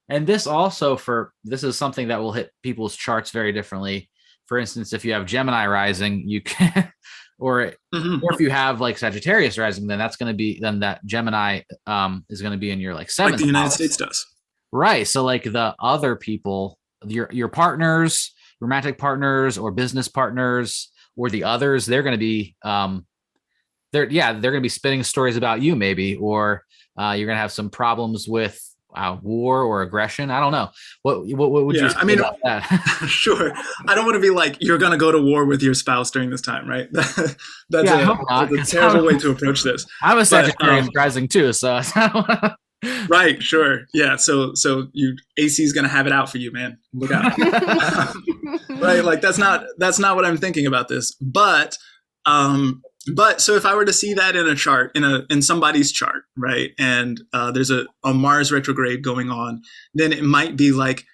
and this also this is something that will hit people's charts very differently. For instance, if you have Gemini rising, you can, or if you have like Sagittarius rising, then that Gemini is going to be in your like seventh. Like the United States does. Right. So like the other people, your partners, romantic partners or business partners or the others, they're going to be they're going to be spinning stories about you maybe, or you're going to have some problems with war or aggression. I don't know. What would you Yeah, say I mean, about that? sure. I don't want to be like, you're going to go to war with your spouse during this time, right? That's Yeah, I hope not, a 'cause terrible way to approach this. I'm a But Sagittarius rising too, so right, sure, yeah. So you AC is going to have it out for you, man. Look out. Right, like that's not what I'm thinking about this. But so if I were to see that in a chart, in somebody's chart, right, and there's a Mars retrograde going on, then it might be like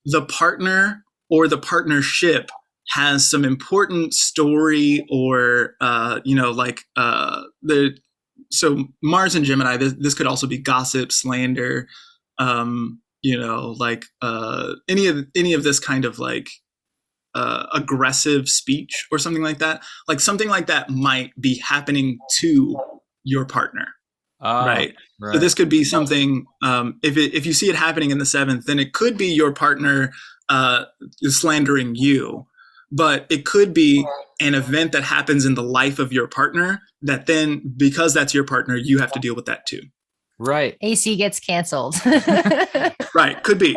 the partner or the partnership has some important story, or the so Mars and Gemini. This could also be gossip, slander, any of this kind of like aggressive speech or something like that. Like something like that might be happening to your partner, right? So this could be something. If you see it happening in the seventh, then it could be your partner slandering you, but it could be an event that happens in the life of your partner that then, because that's your partner, you have to deal with that too. Right. AC gets canceled. Right. Could be.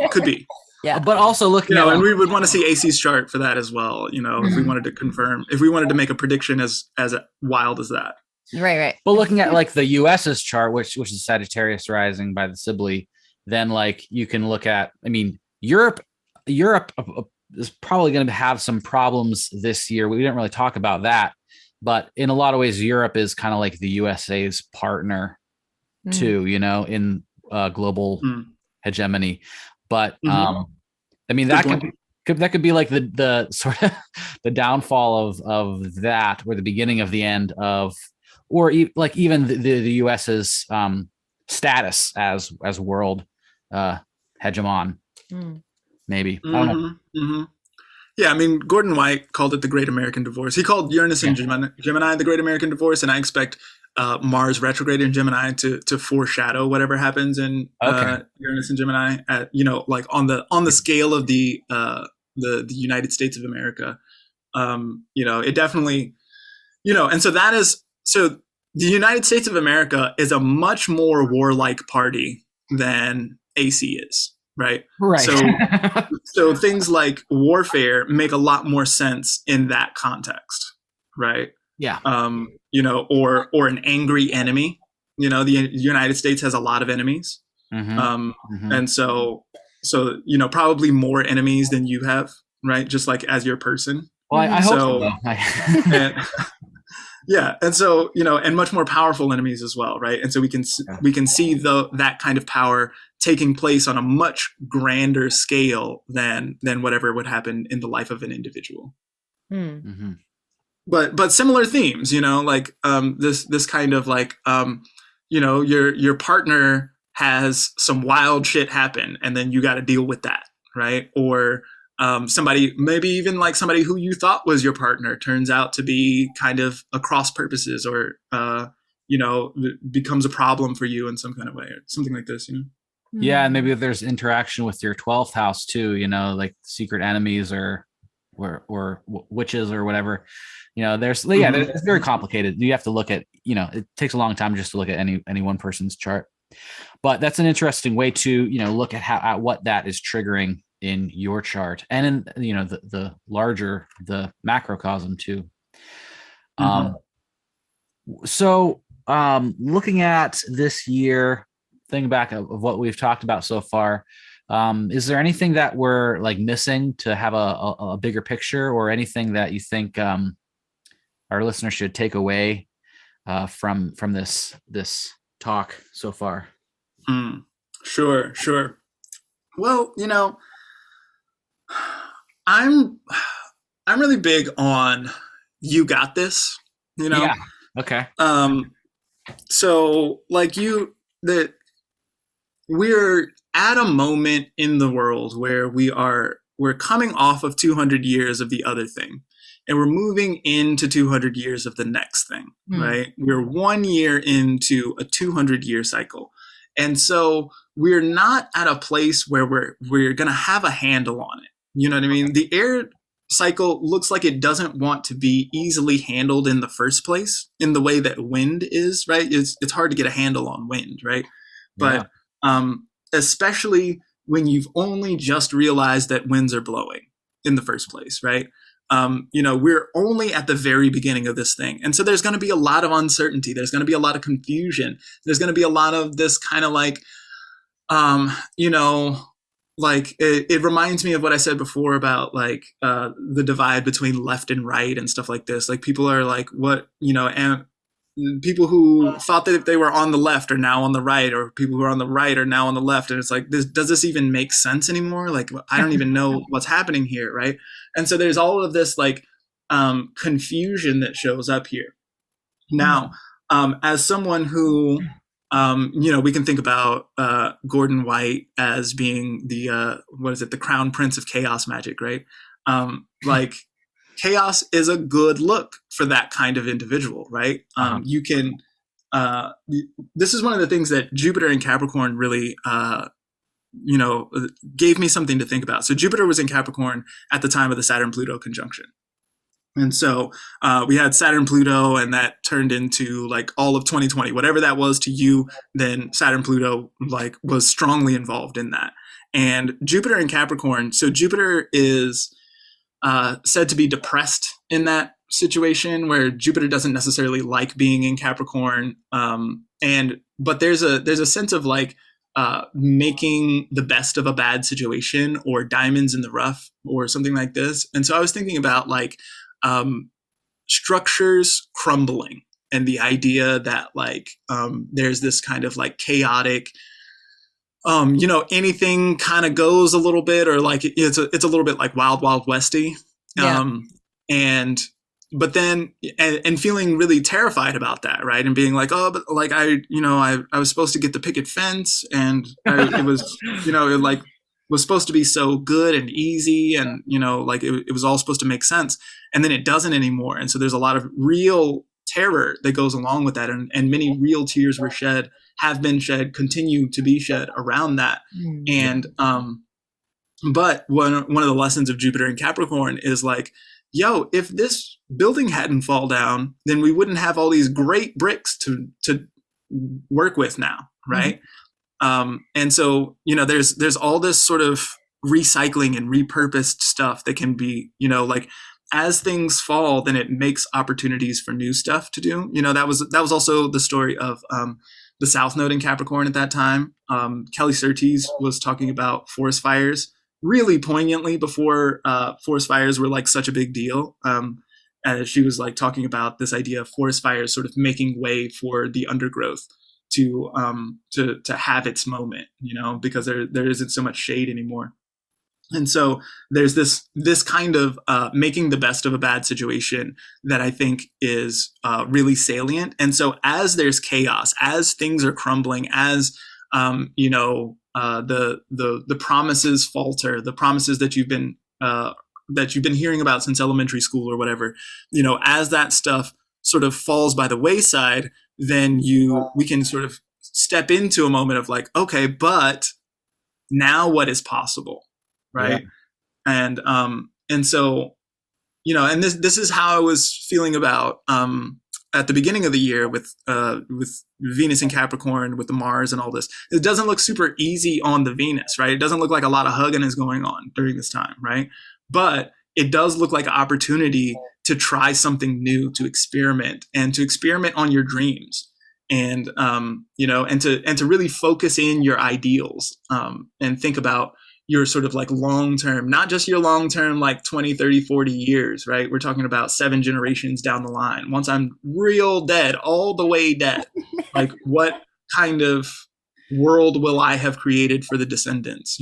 Yeah. But also looking at, and we would want to see AC's chart for that as well. If we wanted to confirm, if we wanted to make a prediction as wild as that. Right. But looking at like the US's chart, which is Sagittarius rising by the Sibley, then like you can look at, I mean, Europe is probably going to have some problems this year. We didn't really talk about that, but in a lot of ways, Europe is kind of like the USA's partner too, in global hegemony. But I mean, that could be like the sort of the downfall of that, or the beginning of the end of, or like even the US's status as world hegemon. Maybe. I don't know. Mm-hmm. Yeah, I mean, Gordon White called it the Great American Divorce. He called Uranus and Gemini the Great American Divorce, and I expect Mars retrograde in Gemini to foreshadow whatever happens in Uranus and Gemini at, like on the scale of the United States of America. It definitely, and so the United States of America is a much more warlike party than AC is. Right. So things like warfare make a lot more sense in that context. Right. Yeah. Or an angry enemy. The United States has a lot of enemies. And so probably more enemies than you have. Right. Just like as your person. Well, I hope so. Yeah, and so and much more powerful enemies as well, right? And so we can see that kind of power taking place on a much grander scale than whatever would happen in the life of an individual. But similar themes, like this kind of like your partner has some wild shit happen, and then you got to deal with that, right? Or somebody, maybe even like somebody who you thought was your partner turns out to be kind of a cross purposes, or becomes a problem for you in some kind of way, or something like this. Yeah, and maybe if there's interaction with your 12th house too, like secret enemies or witches or whatever. There's it's very complicated. You have to look at, it takes a long time just to look at any one person's chart. But that's an interesting way to, look at what that is triggering in your chart, and in the larger, the macrocosm too. So looking at this year, thinking back of what we've talked about so far, is there anything that we're like missing to have a bigger picture, or anything that you think our listeners should take away from this talk so far? Sure. Well, I'm really big on you got this, Yeah. Okay. So like we're at a moment in the world where we're coming off of 200 years of the other thing, and we're moving into 200 years of the next thing, right? We're 1 year into a 200-year cycle. And so we're not at a place where we're going to have a handle on it. You know what I mean? The air cycle looks like it doesn't want to be easily handled in the first place in the way that wind is, right? It's hard to get a handle on wind, right? But especially when you've only just realized that winds are blowing in the first place, right? We're only at the very beginning of this thing. And so there's going to be a lot of uncertainty. There's going to be a lot of confusion. There's going to be a lot of this kind of like, it reminds me of what I said before about like the divide between left and right and stuff like this. Like people are like, what, and people who thought that they were on the left are now on the right, or people who are on the right are now on the left. And it's like, does this even make sense anymore? Like, I don't even know what's happening here. Right. And so there's all of this like confusion that shows up here. Now, as someone who, we can think about Gordon White as being the crown prince of chaos magic, right? Like chaos is a good look for that kind of individual, right? You can, this is one of the things that Jupiter in Capricorn really, gave me something to think about. So Jupiter was in Capricorn at the time of the Saturn-Pluto conjunction. And so we had Saturn Pluto, and that turned into like all of 2020, whatever that was to you, then Saturn Pluto like was strongly involved in that. And Jupiter in Capricorn, so Jupiter is said to be depressed in that situation where Jupiter doesn't necessarily like being in Capricorn. But there's a sense of like making the best of a bad situation, or diamonds in the rough, or something like this. And so I was thinking about like structures crumbling, and the idea that like there's this kind of like chaotic, anything kind of goes a little bit, or like it's a little bit like wild westy. But then feeling really terrified about that, right? And being like, oh, but like I was supposed to get the picket fence, and it was, it like was supposed to be so good and easy, and like it was all supposed to make sense, and then it doesn't anymore. And so there's a lot of real terror that goes along with that, and many real tears were shed, have been shed, continue to be shed around that. And but one of the lessons of Jupiter in Capricorn is like, yo, if this building hadn't fall down, then we wouldn't have all these great bricks to work with now, right? And so, there's all this sort of recycling and repurposed stuff that can be, like as things fall, then it makes opportunities for new stuff to do. That was also the story of the South Node in Capricorn at that time. Kelly Surtees was talking about forest fires really poignantly before forest fires were like such a big deal. She was like talking about this idea of forest fires sort of making way for the undergrowth to have its moment, because there isn't so much shade anymore. And so there's this kind of making the best of a bad situation that I think is really salient. And so as there's chaos, as things are crumbling, as the promises falter, the promises that you've been hearing about since elementary school or whatever, as that stuff sort of falls by the wayside, then we can sort of step into a moment of like, okay, but now what is possible, right? Yeah. And so, and this is how I was feeling about at the beginning of the year with Venus in Capricorn, with the Mars and all this. It doesn't look super easy on the Venus, right? It doesn't look like a lot of hugging is going on during this time, right? But it does look like an opportunity to try something new, to experiment on your dreams, and and to really focus in your ideals, and think about your sort of like long-term, not just your long-term, like 20, 30, 40 years, right? We're talking about 7 generations down the line. Once I'm real dead, all the way dead, like what kind of world will I have created for the descendants,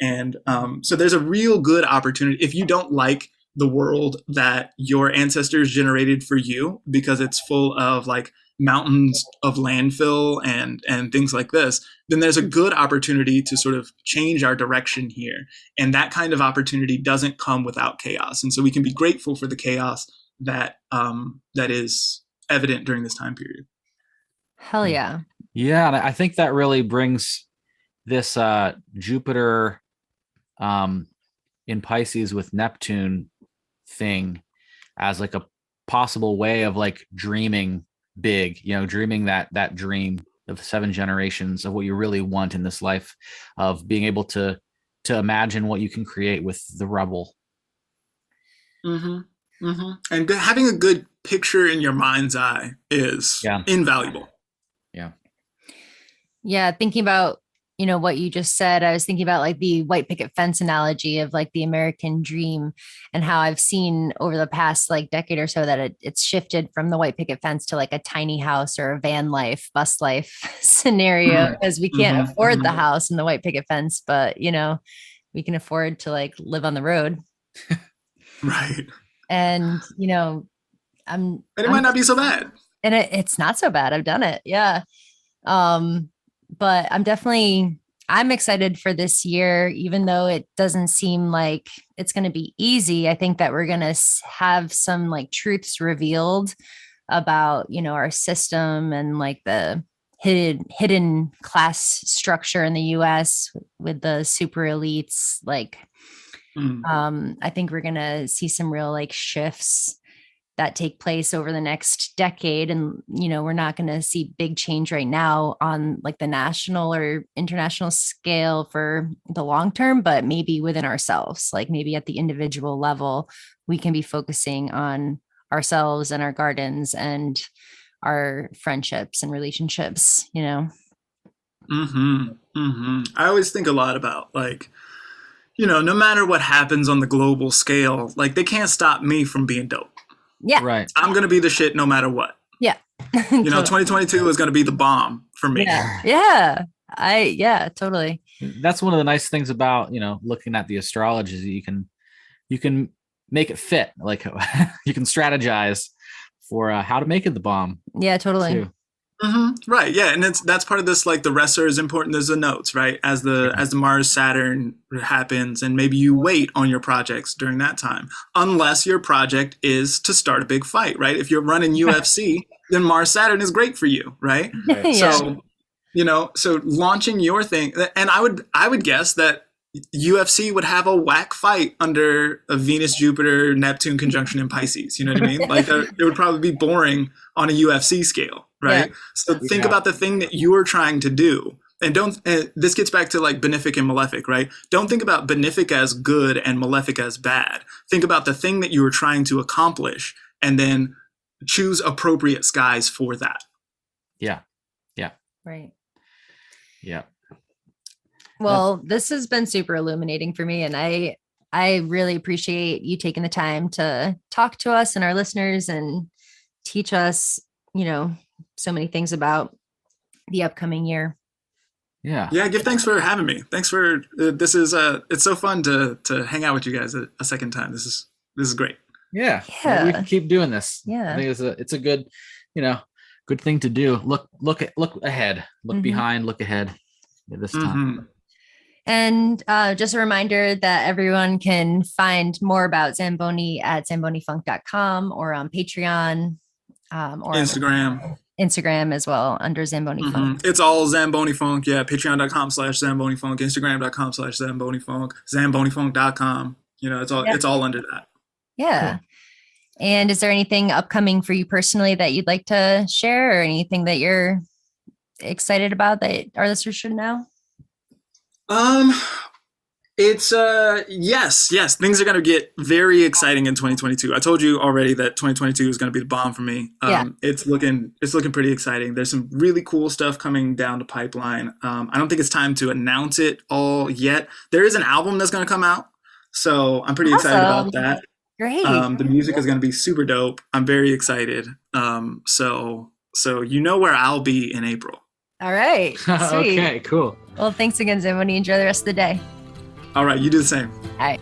And so there's a real good opportunity. If you don't like the world that your ancestors generated for you, because it's full of like mountains of landfill and things like this, then there's a good opportunity to sort of change our direction here. And that kind of opportunity doesn't come without chaos. And so we can be grateful for the chaos that is evident during this time period. Hell yeah. Yeah, and I think that really brings this Jupiter in Pisces with Neptune thing as like a possible way of like dreaming big, dreaming that dream of 7 generations of what you really want in this life, of being able to imagine what you can create with the rubble. And having a good picture in your mind's eye is Yeah. invaluable. Yeah. Yeah, thinking about, what you just said, I was thinking about like the white picket fence analogy of like the American dream, and how I've seen over the past like decade or so that it's shifted from the white picket fence to like a tiny house or a van life, bus life scenario, because we can't afford the house and the white picket fence, but we can afford to like live on the road. Right. And And it might not be so bad. And it's not so bad. I've done it. Yeah. But I'm excited for this year, even though it doesn't seem like it's going to be easy. I think that we're going to have some like truths revealed about, our system and like the hidden class structure in the US with the super elites. Like, I think we're going to see some real like shifts that take place over the next decade. And, we're not going to see big change right now on like the national or international scale for the long term, but maybe within ourselves, like maybe at the individual level, we can be focusing on ourselves and our gardens and our friendships and relationships, I always think a lot about like, no matter what happens on the global scale, like they can't stop me from being dope. Yeah. Right. I'm going to be the shit no matter what. Yeah. 2022 is going to be the bomb for me. Yeah. Yeah. Totally. That's one of the nice things about, looking at the astrology is that you can make it fit. Like you can strategize for how to make it the bomb. Yeah, totally. Right. Yeah. And that's part of this, like the wrestler is important as the notes, right? As the Mars Saturn happens, and maybe you wait on your projects during that time, unless your project is to start a big fight, right? If you're running UFC, then Mars Saturn is great for you, right? Yeah. So, so launching your thing, and I would guess that UFC would have a whack fight under a Venus Jupiter Neptune conjunction in Pisces. You know what I mean? Like it would probably be boring on a UFC scale, right? Yeah. So think about the thing that you are trying to do, and don't. This gets back to like benefic and malefic, right? Don't think about benefic as good and malefic as bad. Think about the thing that you are trying to accomplish, and then choose appropriate skies for that. Yeah. Yeah. Right. Yeah. Well, this has been super illuminating for me, and I really appreciate you taking the time to talk to us and our listeners and teach us, so many things about the upcoming year. Yeah. Yeah. Give thanks for having me. Thanks for this is it's so fun to hang out with you guys a second time. This is great. Yeah. We can keep doing this. Yeah. I think it's a good, good thing to do. Look ahead, look behind, look ahead this time. And just a reminder that everyone can find more about Zamboni at zambonifunk.com or on Patreon or Instagram as well under Zamboni Funk. It's all Zamboni Funk. Yeah. Patreon.com/Zamboni Funk, Instagram.com/Zamboni Funk, ZamboniFunk.com. It's all under that. Yeah. Cool. And is there anything upcoming for you personally that you'd like to share, or anything that you're excited about that our listeners should know? It's yes, things are going to get very exciting in 2022. I told you already that 2022 is going to be the bomb for me. It's looking pretty exciting. There's some really cool stuff coming down the pipeline. I don't think it's time to announce it all yet. There is an album that's going to come out, so I'm pretty excited about that. Great. The music is going to be super dope. I'm very excited. So where I'll be in April. All right. Okay, cool. Well, thanks again, Zamboni. Enjoy the rest of the day. All right, you do the same. All right.